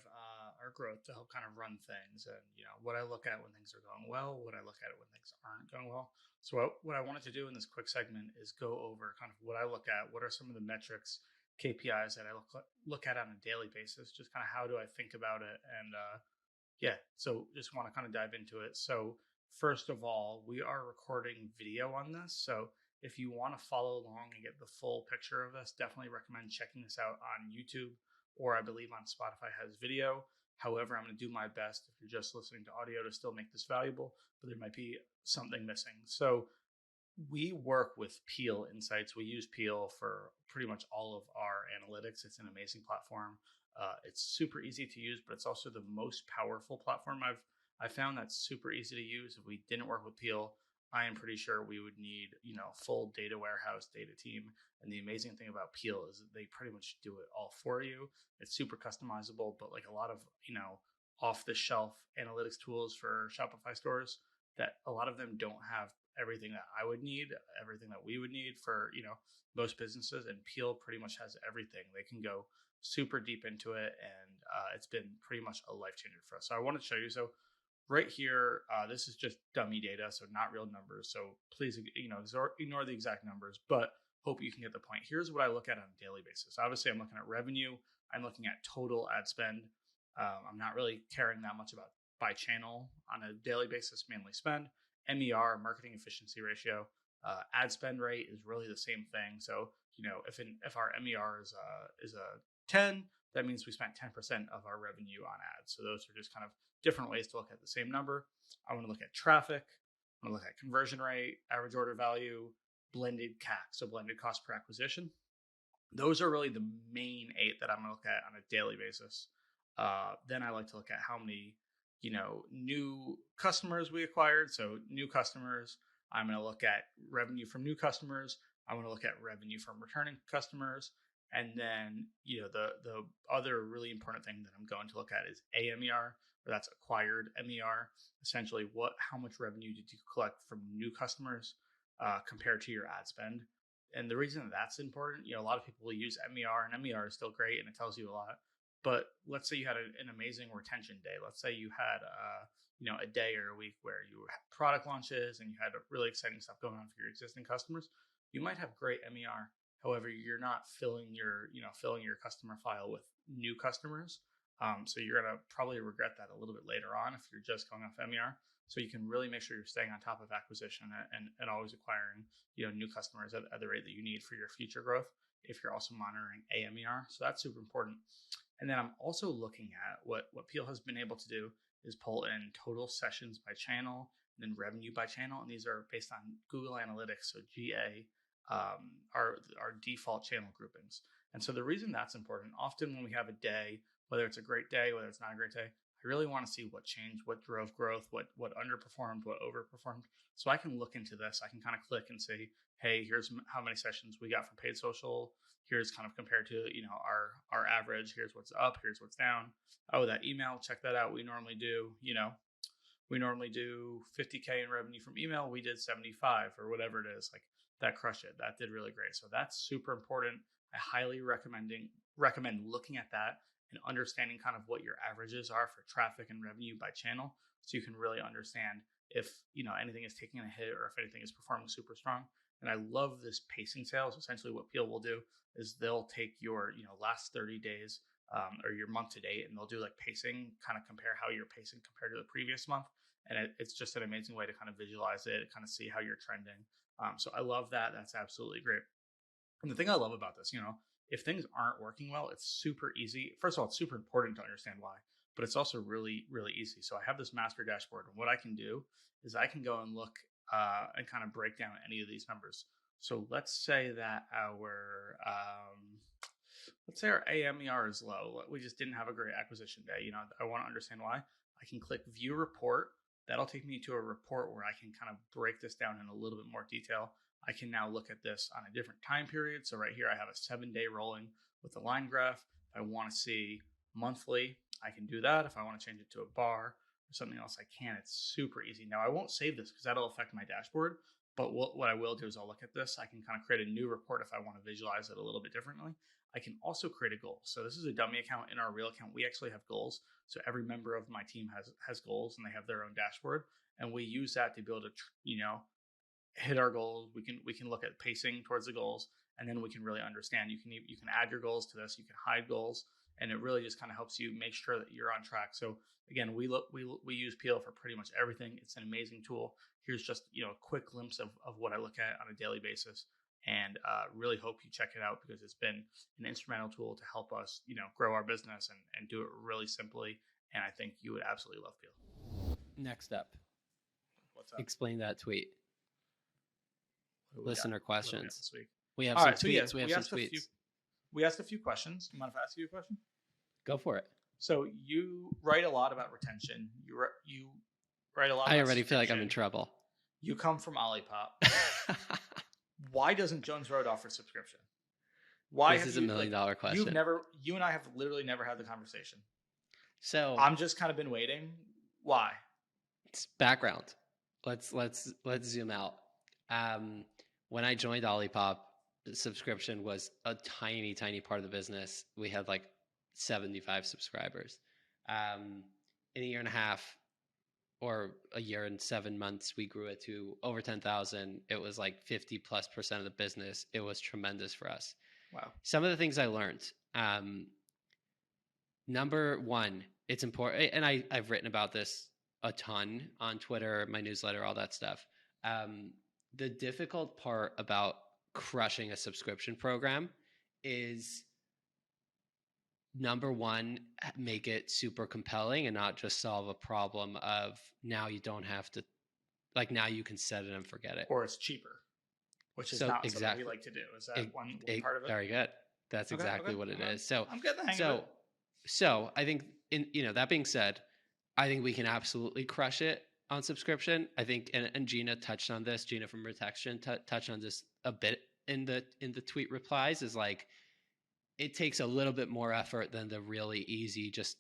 our growth, to help kind of run things, and what I look at when things are going well, what I look at when things aren't going well. So what I wanted to do in this quick segment is go over kind of what I look at, what are some of the metrics, KPIs that I look at on a daily basis, just kind of how do I think about it, and so just want to kind of dive into it. So first of all, we are recording video on this, so if you want to follow along and get the full picture of this, definitely recommend checking this out on YouTube, or I believe on Spotify has video. However, I'm going to do my best if you're just listening to audio to still make this valuable, but there might be something missing. So we work with Peel Insights. We use Peel for pretty much all of our analytics. It's an amazing platform. It's super easy to use, but it's also the most powerful platform I found that's super easy to use. If we didn't work with Peel, I am pretty sure we would need, full data warehouse, data team. And the amazing thing about Peel is that they pretty much do it all for you. It's super customizable, but like a lot of, off the shelf analytics tools for Shopify stores, that a lot of them don't have everything that I would need, everything that we would need for, most businesses. And Peel pretty much has everything. They can go super deep into it, and it's been pretty much a life changer for us. So I want to show you. So right here, this is just dummy data, so not real numbers. So please, ignore the exact numbers, but hope you can get the point. Here's what I look at on a daily basis. Obviously, I'm looking at revenue. I'm looking at total ad spend. I'm not really caring that much about by channel on a daily basis, mainly spend. MER, marketing efficiency ratio. Ad spend rate is really the same thing. So if our MER is a 10, that means we spent 10% of our revenue on ads. So those are just kind of different ways to look at the same number. I want to look at traffic. I want to look at conversion rate, average order value, blended CAC, so blended cost per acquisition. Those are really the main 8 that I'm going to look at on a daily basis. Then I like to look at how many new customers we acquired. So new customers, I'm going to look at revenue from new customers. I want to look at revenue from returning customers. And then, the other really important thing that I'm going to look at is AMER, or that's acquired MER. Essentially, how much revenue did you collect from new customers compared to your ad spend? And the reason that's important, a lot of people will use MER, and MER is still great, and it tells you a lot. But let's say you had an amazing retention day. Let's say you had a day or a week where you had product launches and you had really exciting stuff going on for your existing customers. You might have great MER. However, you're not filling your customer file with new customers. So you're gonna probably regret that a little bit later on if you're just going off MER. So you can really make sure you're staying on top of acquisition and always acquiring new customers at the rate that you need for your future growth. If you're also monitoring AMER, so that's super important. And then I'm also looking at what Peel has been able to do is pull in total sessions by channel and then revenue by channel. And these are based on Google Analytics, so GA, our default channel groupings. And so the reason that's important, often when we have a day, whether it's a great day, whether it's not a great day, I really want to see what changed, what drove growth, what underperformed, what overperformed. So I can look into this. I can kind of click and say, hey, here's how many sessions we got from paid social. Here's kind of compared to our average. Here's what's up. Here's what's down. Oh, that email, check that out. We normally do 50K in revenue from email. We did 75 or whatever it is. Like that crushed it. That did really great. So that's super important. I highly recommend looking at that and understanding kind of what your averages are for traffic and revenue by channel, so you can really understand if anything is taking a hit or if anything is performing super strong. And I love this pacing sales. Essentially, what Peel will do is they'll take your last 30 days or your month to date, and they'll do like pacing, kind of compare how you're pacing compared to the previous month. And it's just an amazing way to kind of visualize it, kind of see how you're trending. So I love that. That's absolutely great. And the thing I love about this, if things aren't working well, it's super easy. First of all, it's super important to understand why, but it's also really, really easy. So I have this master dashboard, and what I can do is I can go and look and kind of break down any of these numbers. So let's say that our AMER is low. We just didn't have a great acquisition day. I want to understand why. I can click View Report. That'll take me to a report where I can kind of break this down in a little bit more detail. I can now look at this on a different time period. So right here, I have a 7-day rolling with a line graph. If I want to see monthly, I can do that. If I want to change it to a bar or something else, I can. It's super easy. Now, I won't save this because that'll affect my dashboard. But what I will do is I'll look at this. I can kind of create a new report if I want to visualize it a little bit differently. I can also create a goal. So this is a dummy account. In our real account, we actually have goals. So every member of my team has goals, and they have their own dashboard. And we use that to be able to, hit our goals. We can look at pacing towards the goals, and then we can really understand. You can add your goals to this. You can hide goals, and it really just kind of helps you make sure that you're on track. So again, we use Peel for pretty much everything. It's an amazing tool. Here's just a quick glimpse of what I look at on a daily basis, and really hope you check it out because it's been an instrumental tool to help us grow our business and do it really simply. And I think you would absolutely love Peel. Next up, what's up? Explain that tweet. Listener questions. This week? We have some tweets. We have some tweets. We asked a few questions. You mind if I ask you a question? Go for it. So you write a lot about retention. You write a lot. I already feel like I'm in trouble. You come from Olipop. Why doesn't Jones Road offer subscription? Why? This is $1 million question. You and I have literally never had the conversation. So I'm just kind of been waiting. Why? It's background. Let's zoom out. When I joined Olipop, subscription was a tiny part of the business. We had like 75 subscribers. In a year and a half, or a year and 7 months, we grew it to over 10,000. It was like 50+% of the business. It was tremendous for us. Wow. Some of the things I learned. Number one, it's important, and I've written about this a ton on Twitter, my newsletter, all that stuff. The difficult part about crushing a subscription program is, number one, make it super compelling and not just solve a problem of now you don't have to, like, now you can set it and forget it. Or it's cheaper, which is not something we like to do. Is that one part of it? Very good. That's exactly what it is. So I'm getting the hang of it. So I think, that being said, I think we can absolutely crush it on subscription. I think, and Gina touched on this. Gina from Protection touched on this a bit in the tweet replies. Is like, it takes a little bit more effort than the really easy, just,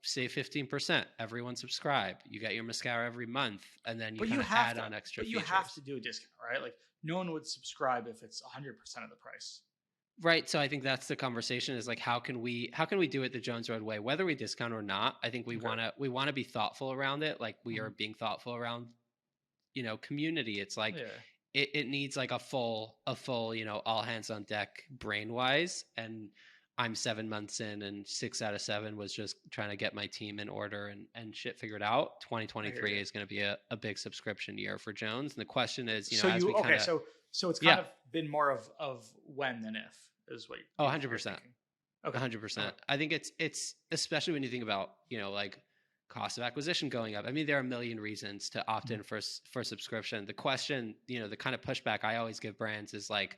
save 15%. Everyone subscribe. You get your mascara every month, and then you add on extra features. But you have to do a discount, right? Like, no one would subscribe if it's 100% of the price. Right. So I think that's the conversation, is like, how can we do it the Jones Road way, whether we discount or not? I think we want to be thoughtful around it. Like, we are being thoughtful around, community. It's like, it needs like a full, all hands on deck brain wise. And I'm 7 months in, and 6 out of 7 was just trying to get my team in order and shit figured out. 2023 is going to be a big subscription year for Jones. And the question is, so it's kind of been more of when than if, is what you're 100%. Okay. 100%. I think it's especially when you think about, like, cost of acquisition going up. I mean, there are a million reasons to opt in for subscription. The question, the kind of pushback I always give brands is like,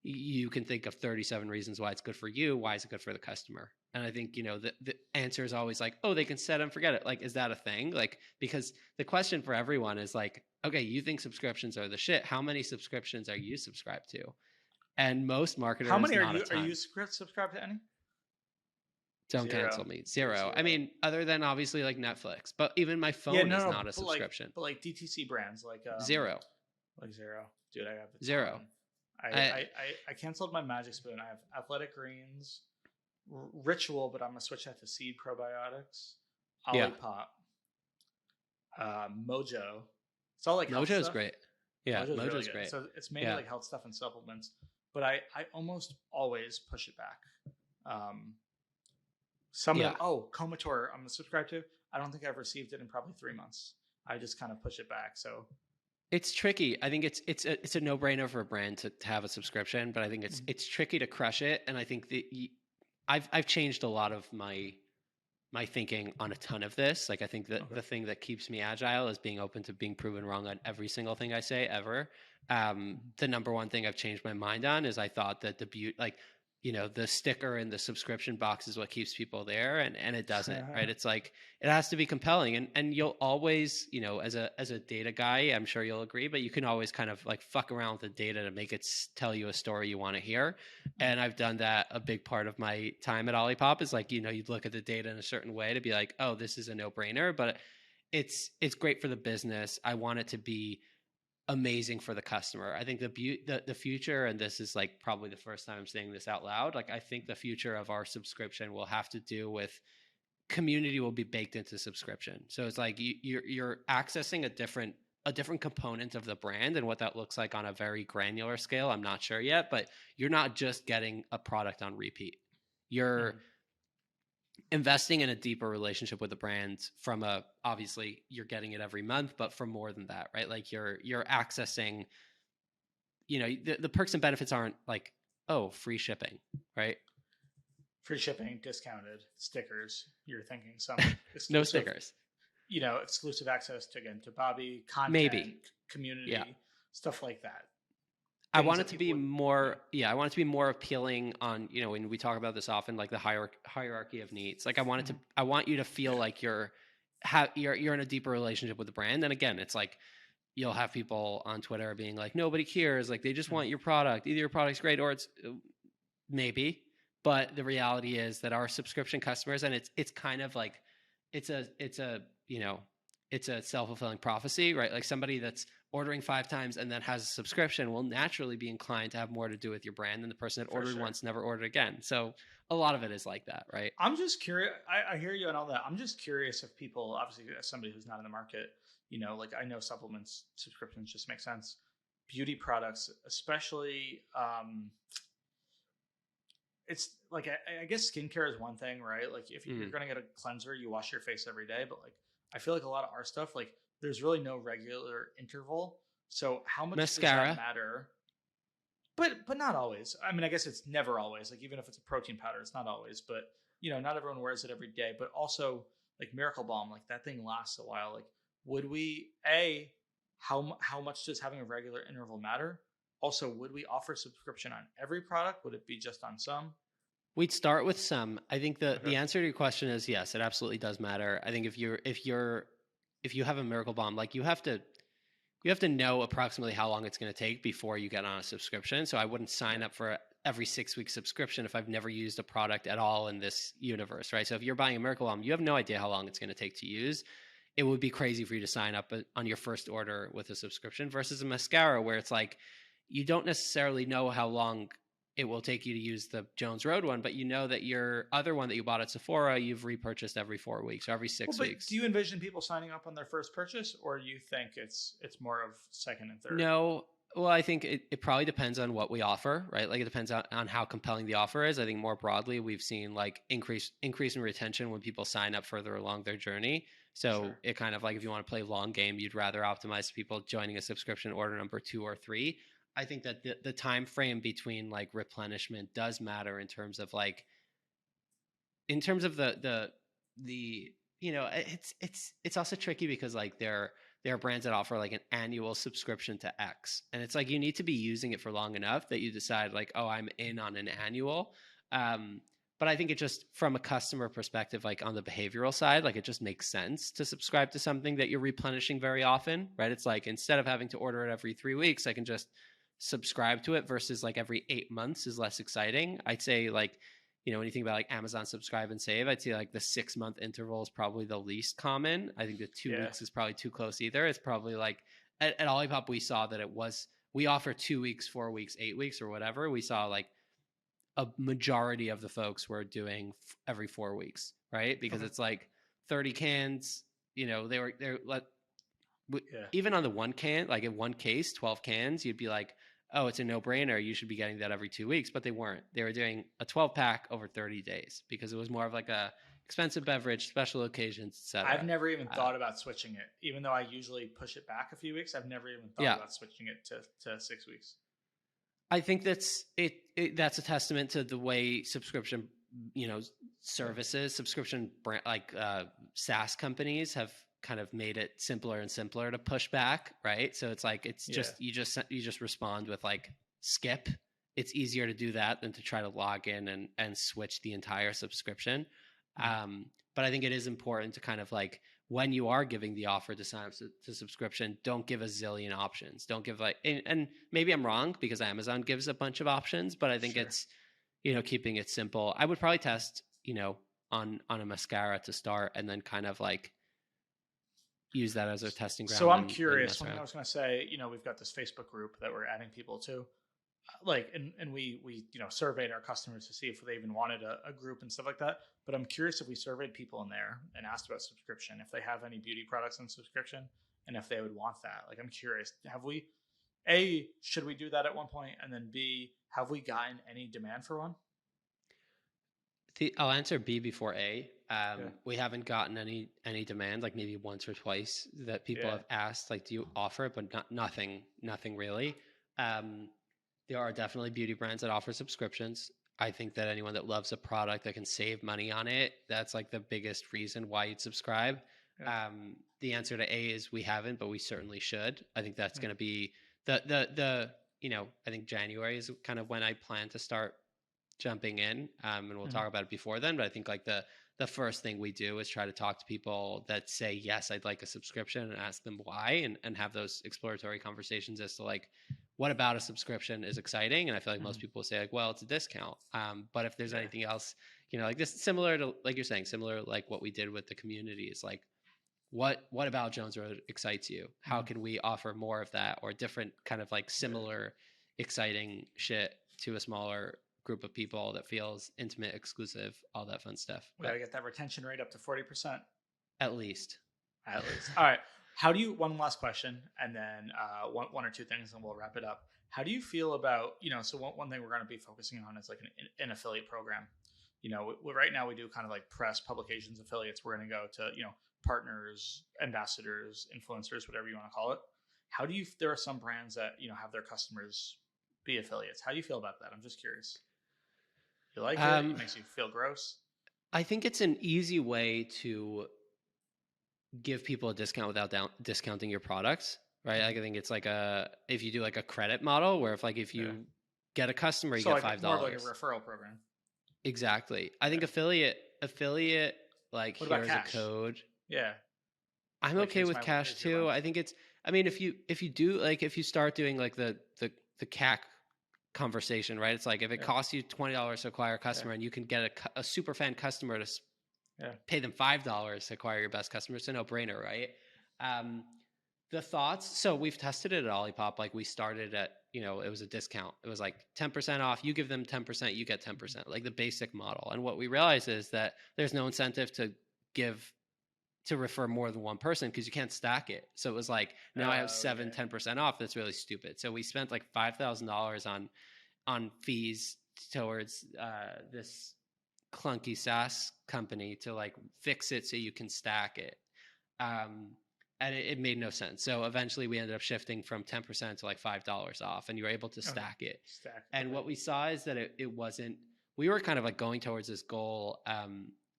you can think of 37 reasons why it's good for you. Why is it good for the customer? And I think, the answer is always like, they can set and forget it. Like, is that a thing? Like, because the question for everyone is like, okay, you think subscriptions are the shit. How many subscriptions are you subscribed to? And most marketers, how many are you subscribed to any? Don't cancel me. Zero. I mean, other than obviously like Netflix, but even my phone is not a subscription. But like DTC brands, like zero. Like zero. Dude, I have zero. I canceled my Magic Spoon. I have Athletic Greens, Ritual, but I'm gonna switch that to Seed Probiotics, Olipop, Mojo. It's all like Mojo's great. Yeah, Mojo's really great. So it's mainly like health stuff and supplements. But I almost always push it back. Comator, I'm subscribed to. I don't think I've received it in probably 3 months. I just kind of push it back. So it's tricky. I think it's a no-brainer for a brand to have a subscription, but I think it's tricky to crush it. And I think that I've changed a lot of my thinking on a ton of this. Like, I think that the thing that keeps me agile is being open to being proven wrong on every single thing I say ever. The number one thing I've changed my mind on is I thought that the sticker in the subscription box is what keeps people there, and it doesn't, right? It's like, it has to be compelling, and you'll always, as a data guy, I'm sure you'll agree, but you can always kind of like fuck around with the data to make it tell you a story you want to hear. And I've done that a big part of my time at Olipop, is like, you'd look at the data in a certain way to be like, oh, this is a no-brainer, but it's great for the business. I want it to be amazing for the customer. I think the future, and this is like probably the first time I'm saying this out loud, like, I think the future of our subscription will have to do with community will be baked into subscription. So it's like you're accessing a different component of the brand, and what that looks like on a very granular scale, I'm not sure yet, but you're not just getting a product on repeat. You're investing in a deeper relationship with the brand from obviously you're getting it every month, but from more than that, right? Like, you're accessing, the perks and benefits aren't like, free shipping, right? Free shipping, discounted stickers. You're thinking some no stickers, exclusive access to Bobby, content, maybe community, stuff like that. I want it to be more, I want it to be more appealing on, when we talk about this often, like the hierarchy of needs. Like, I want you to feel like you're in a deeper relationship with the brand. And again, it's like, you'll have people on Twitter being like, nobody cares. Like, they just want your product. Either your product's great or it's maybe, but the reality is that our subscription customers, and it's kind of like, it's a self-fulfilling prophecy, right? Like, somebody that's ordering 5 times and then has a subscription will naturally be inclined to have more to do with your brand than the person that For ordered sure. once, never ordered again. So a lot of it is like that, right? I'm just curious. I hear you and all that. I'm just curious if people, obviously, as somebody who's not in the market, like I know supplements subscriptions just make sense. Beauty products, especially, it's like I guess skincare is one thing, right? Like if you're gonna get a cleanser, you wash your face every day, but like I feel like a lot of our stuff, like there's really no regular interval. So how much does that Mascara. matter? But not always. I mean, I guess it's never always. Like even if it's a protein powder, it's not always. But not everyone wears it every day. But also like Miracle Balm, like that thing lasts a while. Like would we how much does having a regular interval matter? Also, would we offer subscription on every product? Would it be just on some? We'd start with some. I think the Okay. answer to your question is yes, it absolutely does matter. I think if you have a Miracle Bomb, like you have to know approximately how long it's going to take before you get on a subscription. So I wouldn't sign up for every 6-week subscription if I've never used a product at all in this universe, right? So if you're buying a Miracle Bomb, you have no idea how long it's going to take to use. It would be crazy for you to sign up on your first order with a subscription versus a mascara where it's like you don't necessarily know how long it will take you to use the Jones Road one, but you know that your other one that you bought at Sephora, you've repurchased every 4 weeks or every 6 weeks. Do you envision people signing up on their first purchase, or do you think it's more of second and third? No. Well, I think it probably depends on what we offer, right? Like it depends on how compelling the offer is. I think more broadly, we've seen like increase in retention when people sign up further along their journey. So Sure. it kind of like if you want to play long game, you'd rather optimize people joining a subscription order number 2 or 3. I think that the time frame between like replenishment does matter in terms of like the it's also tricky because like there are brands that offer like an annual subscription to X, and it's like you need to be using it for long enough that you decide like, oh, I'm in on an annual. But I think it just from a customer perspective, like on the behavioral side, like it just makes sense to subscribe to something that you're replenishing very often, right? It's like instead of having to order it every 3 weeks, I can just subscribe to it versus like every 8 months is less exciting. I'd say like, when you think about like Amazon Subscribe and Save, I'd say like the 6-month interval is probably the least common. I think the 2 weeks is probably too close either. It's probably like at Olipop, we saw that we offer 2 weeks, 4 weeks, 8 weeks or whatever. We saw like a majority of the folks were doing every 4 weeks, right? Because it's like 30 cans, even on the one can, like in one case, 12 cans, you'd be like, oh, it's a no-brainer. You should be getting that every 2 weeks, but they weren't. They were doing a 12-pack over 30 days because it was more of like a expensive beverage, special occasions, etc. I've never even thought about switching it, even though I usually push it back a few weeks. I've never even thought about switching it to 6 weeks. I think that's that's a testament to the way subscription, services, subscription brand, like SaaS companies have kind of made it simpler and simpler to push back, right? So it's like just you just respond with like skip. It's easier to do that than to try to log in and switch the entire subscription. But I think it is important to kind of like when you are giving the offer to sign up to subscription, don't give a zillion options. Don't give like and maybe I'm wrong because Amazon gives a bunch of options, but I think it's keeping it simple. I would probably test on a mascara to start and then kind of like use that as a testing ground. So I'm curious. I was going to say, we've got this Facebook group that we're adding people to, like, and we surveyed our customers to see if they even wanted a group and stuff like that. But I'm curious if we surveyed people in there and asked about subscription, if they have any beauty products on subscription, and if they would want that. Like, I'm curious. Have we? A, should we do that at one point, and then B, have we gotten any demand for one? I'll answer B before A. We haven't gotten any demand, like maybe once or twice that people have asked, like, do you offer it? But nothing really. There are definitely beauty brands that offer subscriptions. I think that anyone that loves a product that can save money on it, that's like the biggest reason why you'd subscribe. The answer to A is we haven't, but we certainly should. I think that's going to be I think January is kind of when I plan to start jumping in, and we'll talk about it before then, but I think like the first thing we do is try to talk to people that say, yes, I'd like a subscription, and ask them why, and have those exploratory conversations as to like, what about a subscription is exciting? And I feel like most people will say like, well, it's a discount. But if there's anything else, like this, similar to, like you're saying, similar like what we did with the community is like, what about Jones Road excites you? How can we offer more of that, or different kind of like similar exciting shit to a smaller group of people that feels intimate, exclusive, all that fun stuff. We got to get that retention rate up to 40%. At least. At least. All right. How do you, one last question, and then one or two things, and we'll wrap it up. How do you feel about, so one thing we're going to be focusing on is like an affiliate program. Right now we do kind of like press, publications, affiliates. We're going to go to, partners, ambassadors, influencers, whatever you want to call it. How do you, there are some brands that, have their customers be affiliates. How do you feel about that? I'm just curious. You like it? It makes you feel gross? I think it's an easy way to give people a discount without discounting your products, right? Like, I think it's like if you do like a credit model where if you get a customer, you get $5. More like a referral program. Exactly. I think affiliate, like, what here's a code. Yeah. I'm okay with cash too. I think it's, I mean, if you do, like, if you start doing like the CAC conversation, right? It's like, if it costs you $20 to acquire a customer and you can get a super fan customer to pay them $5 to acquire your best customer, it's a no-brainer, right? The thoughts, so we've tested it at Olipop. Like, we started at, it was a discount. It was like 10% off. You give them 10%, you get 10%, like the basic model. And what we realized is that there's no incentive to refer more than one person, because you can't stack it. So it was like, now I have 10% off. That's really stupid. So we spent like $5,000 on fees towards this clunky SaaS company to like fix it so you can stack it. And it made no sense. So eventually we ended up shifting from 10% to like $5 off, and you were able to stack it. And what we saw is that it wasn't, we were kind of like going towards this goal.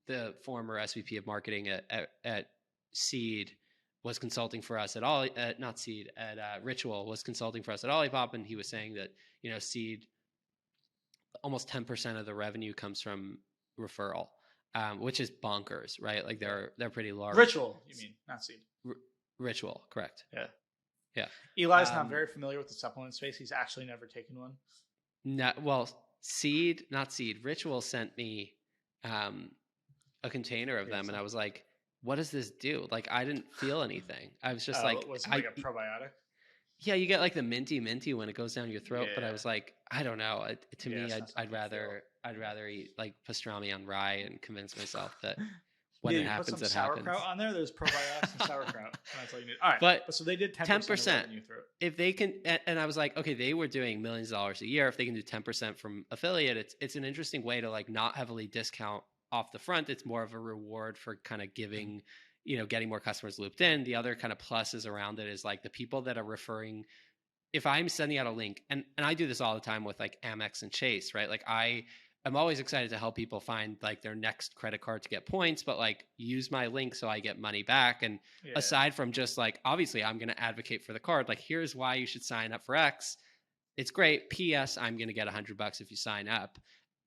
The former SVP of marketing at Seed was consulting for us at Ritual was consulting for us at Olipop. And he was saying that, Seed, almost 10% of the revenue comes from referral, which is bonkers, right? Like, they're pretty large. Ritual, you mean, not Seed. Ritual, correct. Yeah. Eli's not very familiar with the supplement space. He's actually never taken one. No, well, not Seed. Ritual sent me a container of them, and I was like, what does this do? Like, I didn't feel anything. I was just like, was it like a probiotic? Yeah, you get like the minty when it goes down your throat. But I was like, I don't know. To me, I'd rather eat like pastrami on rye and convince myself that when it happens, put some sauerkraut on there. There's probiotics and sauerkraut. That's all you need. All right, but so they did 10%. If they can, and I was like, okay, they were doing millions of dollars a year. If they can do 10% from affiliate, it's an interesting way to like not heavily discount off the front. It's more of a reward for kind of giving, getting more customers looped in. The other kind of pluses around it is like the people that are referring. If I'm sending out a link, and I do this all the time with like Amex and Chase, right? Like, I'm always excited to help people find like their next credit card to get points, but like use my link so I get money back. And aside from just like, obviously I'm going to advocate for the card, like, here's why you should sign up for X. It's great. PS, I'm going to get $100 if you sign up.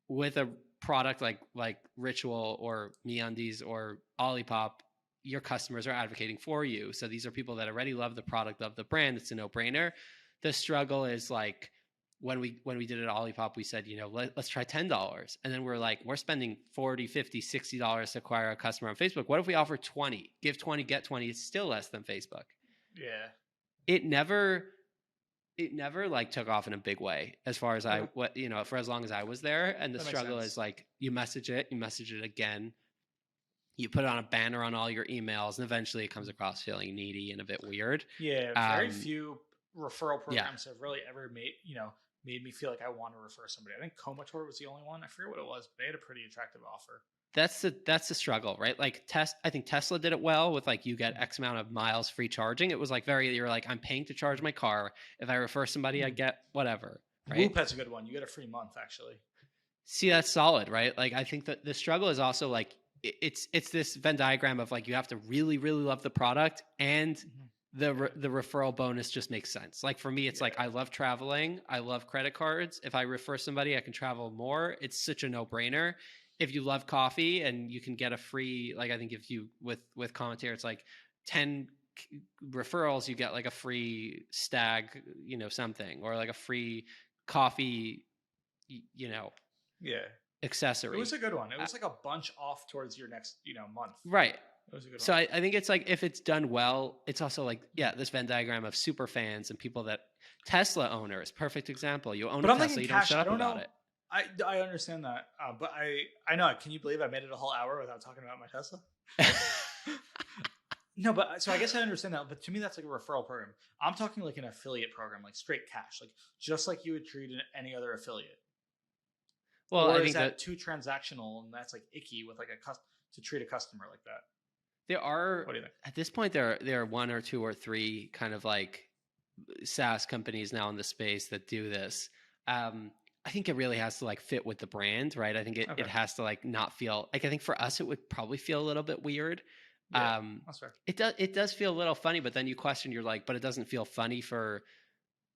With a product like Ritual or MeUndies or Olipop, your customers are advocating for you. So these are people that already love the product, love the brand. It's a no-brainer. The struggle is like, when we did it at Olipop, we said, let's try $10. And then we're like, we're spending $40, $50, $60 to acquire a customer on Facebook. What if we offer 20? Give 20, get 20. It's still less than Facebook. Yeah. It never like took off in a big way as far as for as long as I was there. And the struggle is like, you message it again. You put it on a banner on all your emails, and eventually it comes across feeling needy and a bit weird. Yeah. Very few referral programs have really ever made me feel like I want to refer somebody. I think Comator was the only one. I forget what it was, but they had a pretty attractive offer. That's the struggle, right? Like I think Tesla did it well with like, you get X amount of miles free charging. It was like you're like, I'm paying to charge my car. If I refer somebody, I get whatever. Right? Whoop has a good one. You get a free month, actually. See, that's solid, right? Like, I think that the struggle is also like, it's this Venn diagram of like, you have to really, really love the product, and the referral bonus just makes sense. Like, for me, it's like, I love traveling. I love credit cards. If I refer somebody, I can travel more. It's such a no-brainer. If you love coffee and you can get a free, like, I think if you, with Commentator, it's like 10 referrals, you get like a free stag, something, or like a free coffee, accessory. It was a good one. It was like a bunch off towards your next, month. Right. it was a good So one. I think it's like if it's done well, it's also like, yeah, this Venn diagram of super fans and people that Tesla owners, perfect example. You own a But I'm Tesla, thinking you don't cash. shut I up don't about know. it. I understand that, but I know. Can you believe I made it a whole hour without talking about my Tesla? No, but so I guess I understand that. But to me, that's like a referral program. I'm talking like an affiliate program, like straight cash, like just like you would treat any other affiliate. Well, Or I is think that that too transactional and that's like icky with like to treat a customer like that? there are, What do you think? at this point, there are one or two or three kind of like SaaS companies now in the space that do this. I think it really has to like fit with the brand, right? I think it Okay. has to like not feel like, I think for us it would probably feel a little bit weird. Yeah, that's fair. It does feel a little funny, but then you question, you're like, but it doesn't feel funny for,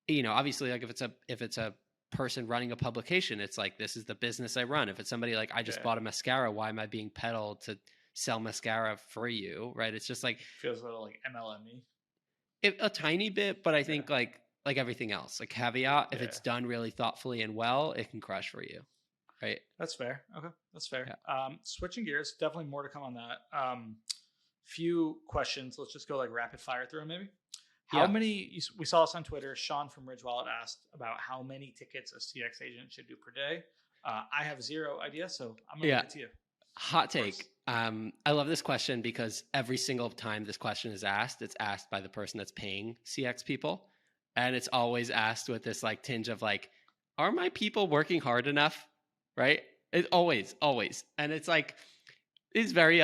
obviously, like if it's a person running a publication, it's like, this is the business I run. If it's somebody like, I just Yeah, bought a mascara, why am I being peddled to sell mascara for you, right? It's just like feels a little like MLME. a tiny bit, but I Yeah, think like everything else, like caveat, if yeah, it's done really thoughtfully and well, it can crush for you, right? that's fair. Okay, that's fair. Yeah, Switching gears, definitely more to come on that. Few questions. Let's just go like rapid fire through them, maybe. How yeah, many? We saw this on Twitter. Sean from Ridge Wallet asked about how many tickets a CX agent should do per day. I have zero idea, so I'm gonna yeah. leave it to you. Hot Of course. take. I love this question because every single time this question is asked, it's asked by the person that's paying CX people. And it's always asked with this like tinge of like, are my people working hard enough? Right? It always, always. And it's like, there's very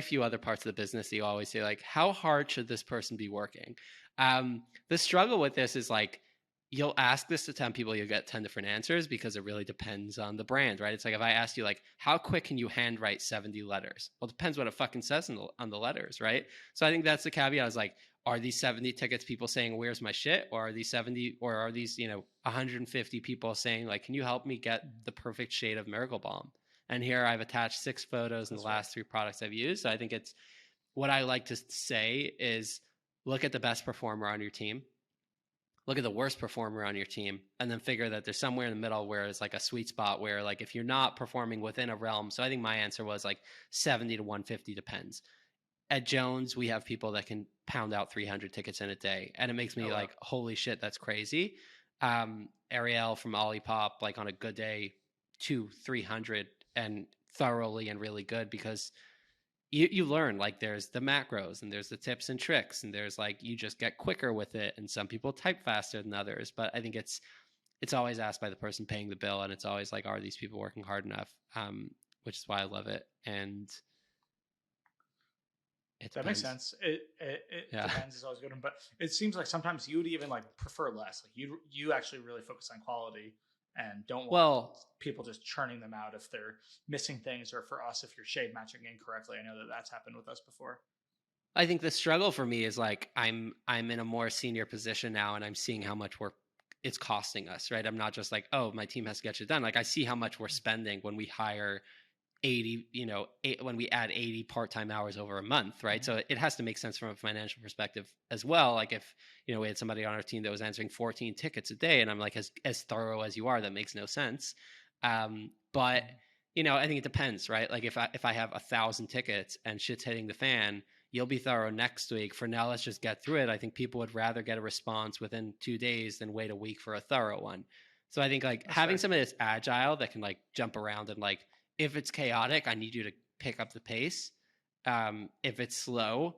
few other parts of the business that you always say, like, how hard should this person be working? The struggle with this is like, you'll ask this to 10 people, you'll get 10 different answers because it really depends on the brand, right? It's like if I asked you, like, how quick can you handwrite 70 letters? Well, it depends what it fucking says on the letters, right? So I think that's the caveat is like, are these 70 tickets people saying, where's my shit? Or are these 70, or are these, 150 people saying, like, can you help me get the perfect shade of Miracle Balm? And here I've attached 6 photos in the That's fair. last 3 products I've used. So I think it's, what I like to say is, look at the best performer on your team, look at the worst performer on your team, and then figure that there's somewhere in the middle where it's like a sweet spot where, like, if you're not performing within a realm. So I think my answer was like 70 to 150 depends. At Jones, we have people that can pound out 300 tickets in a day, and it makes me Oh wow. like, holy shit, that's crazy. Ariel from Olipop, like on a good day, 300 and thoroughly and really good, because you learn, like, there's the macros and there's the tips and tricks, and there's like, you just get quicker with it, and some people type faster than others. But I think it's always asked by the person paying the bill, and it's always like, are these people working hard enough? Which is why I love it. And it That makes depends. sense. It Yeah. depends. Is always good, but it seems like sometimes you would even like prefer less. Like you actually really focus on quality and don't want Well, people just churning them out if they're missing things, or for us if you're shade matching incorrectly. I know that that's happened with us before. I think the struggle for me is like, I'm in a more senior position now, and I'm seeing how much work it's costing us, right? I'm not just like, oh, my team has to get it done. Like, I see how much we're spending when we hire 80, when we add 80 part-time hours over a month, right? Mm-hmm. So it has to make sense from a financial perspective as well. Like, if we had somebody on our team that was answering 14 tickets a day, and I'm like, as thorough as you are, that makes no sense. But I think it depends, right? Like, if I have 1,000 tickets and shit's hitting the fan, you'll be thorough next week. For now, let's just get through it. I think people would rather get a response within 2 days than wait a week for a thorough one. So I think, like, That's having fair. somebody that's agile, that can like jump around, and like, if it's chaotic, I need you to pick up the pace. If it's slow,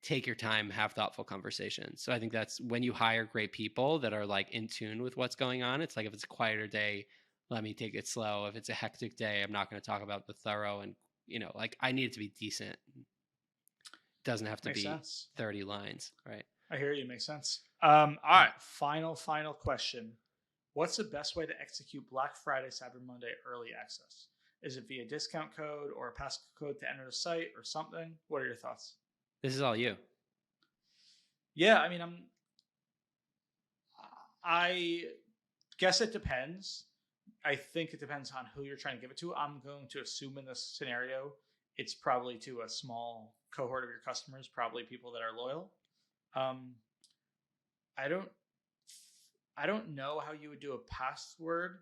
take your time, have thoughtful conversations. So I think that's when you hire great people that are like in tune with what's going on. It's like, if it's a quieter day, let me take it slow. If it's a hectic day, I'm not going to talk about the thorough, and like, I need it to be decent. It doesn't have to Makes be sense. 30 lines, right? I hear you. Makes sense. All Yeah. right. Final question. What's the best way to execute Black Friday, Cyber Monday early access? Is it via discount code or a passcode to enter the site or something? What are your thoughts? This is all you. Yeah, I mean, I guess it depends. I think it depends on who you're trying to give it to. I'm going to assume in this scenario, it's probably to a small cohort of your customers, probably people that are loyal. Um, I don't, I don't know how you would do a password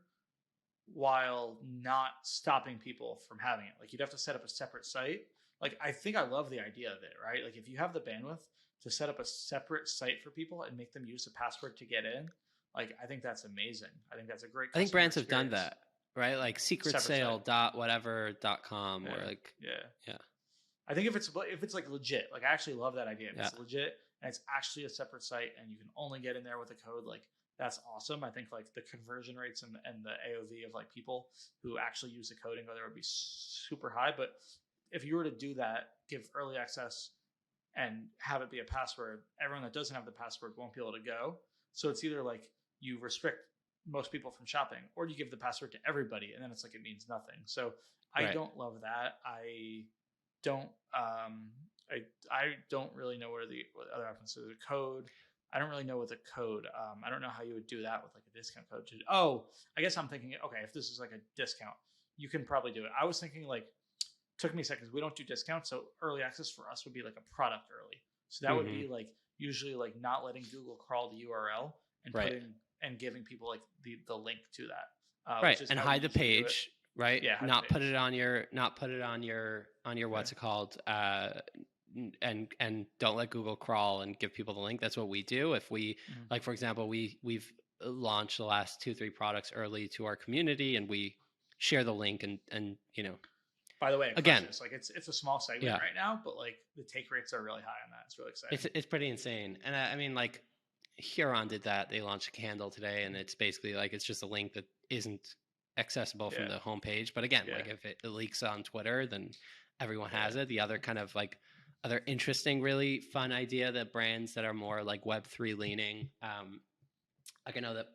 while not stopping people from having it. Like, you'd have to set up a separate site. like, I think I love the idea of it, right? Like, if you have the bandwidth to set up a separate site for people and make them use the password to get in, like, I think that's amazing. I think that's a great I think customer brands have done experience. that, right? Like Separate site. secretsale.whatever.com Yeah. or like, Yeah. yeah. I think if it's like legit, like, I actually love that idea. If Yeah. it's legit and it's actually a separate site and you can only get in there with a code, like, that's awesome. I think like the conversion rates and the AOV of like people who actually use the coding there would be super high. But if you were to do that, give early access and have it be a password, everyone that doesn't have the password won't be able to go. So it's either like you restrict most people from shopping or you give the password to everybody and then it's like it means nothing. So I Right. don't love that. I don't I don't really know what the other options. So the code, I don't really know what the code. I don't know how you would do that with like a discount code. Oh, I guess I'm thinking, okay, if this is like a discount, you can probably do it. I was thinking like, took me a second. We don't do discounts, so early access for us would be like a product early. So that would be like usually like not letting Google crawl the URL and Right. putting and giving people like the link to that. Right. And hide the page, right? Yeah. Not put it on your what's it called? And don't let Google crawl and give people the link. That's what we do. If we like, for example, we've launched the last 2-3 products early to our community and we share the link and you know. By the way, again, like it's a small segment right now, but like the take rates are really high on that. It's really exciting. It's pretty insane. And I mean, like Huron did that. They launched a candle today, and it's basically like it's just a link that isn't accessible from the homepage. But again, like if it leaks on Twitter, then everyone has it. The other kind of like other interesting, really fun idea that brands that are more like Web3 leaning, like I know that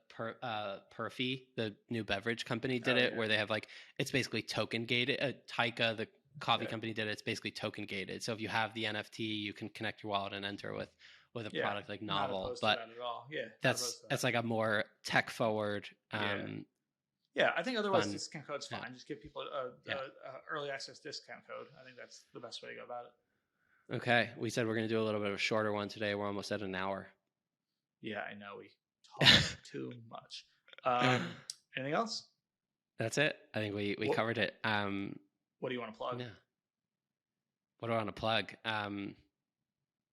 Perfy, the new beverage company, did it where they have like it's basically token gated. Taika, the coffee company, did it. It's basically token gated. So if you have the NFT, you can connect your wallet and enter with a product like Novel. But that at all. That's like a more tech forward. Yeah, I think otherwise discount code's fine. Just give people a early access discount code. I think that's the best way to go about it. Okay, we said we're going to do a little bit of a shorter one today. We're almost at an hour. Yeah, I know we talk too much. Anything else? That's it. I think we covered it. What do you want to plug? Yeah. What do I want to plug?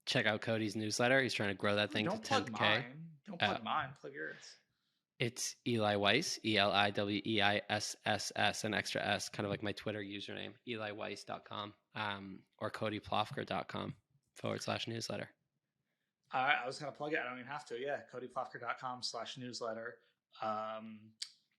Check out Cody's newsletter. He's trying to grow that thing to 10K. Don't plug mine. Plug yours. It's Eli Weiss, ELIWEISSS, an extra S, kind of like my Twitter username, eliweiss.com, or codyplofker.com/newsletter. All right, I was going to plug it. I don't even have to. Yeah, codyplofker.com/newsletter.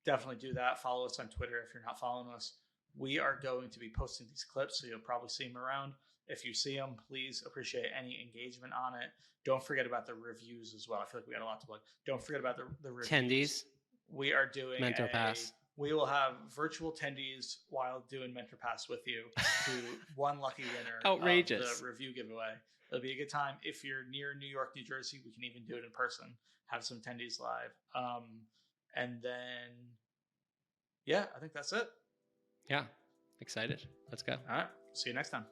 Definitely do that. Follow us on Twitter if you're not following us. We are going to be posting these clips, so you'll probably see them around. If you see them, please appreciate any engagement on it. Don't forget about the reviews as well. I feel like we got a lot to plug. Don't forget about the reviews. Tendies. We are doing Mentor Pass. We will have virtual tendies while doing Mentor Pass with you to one lucky winner. Outrageous. Of the review giveaway. It'll be a good time. If you're near New York, New Jersey, we can even do it in person. Have some tendies live. And then, yeah, I think that's it. Yeah. Excited. Let's go. All right. See you next time.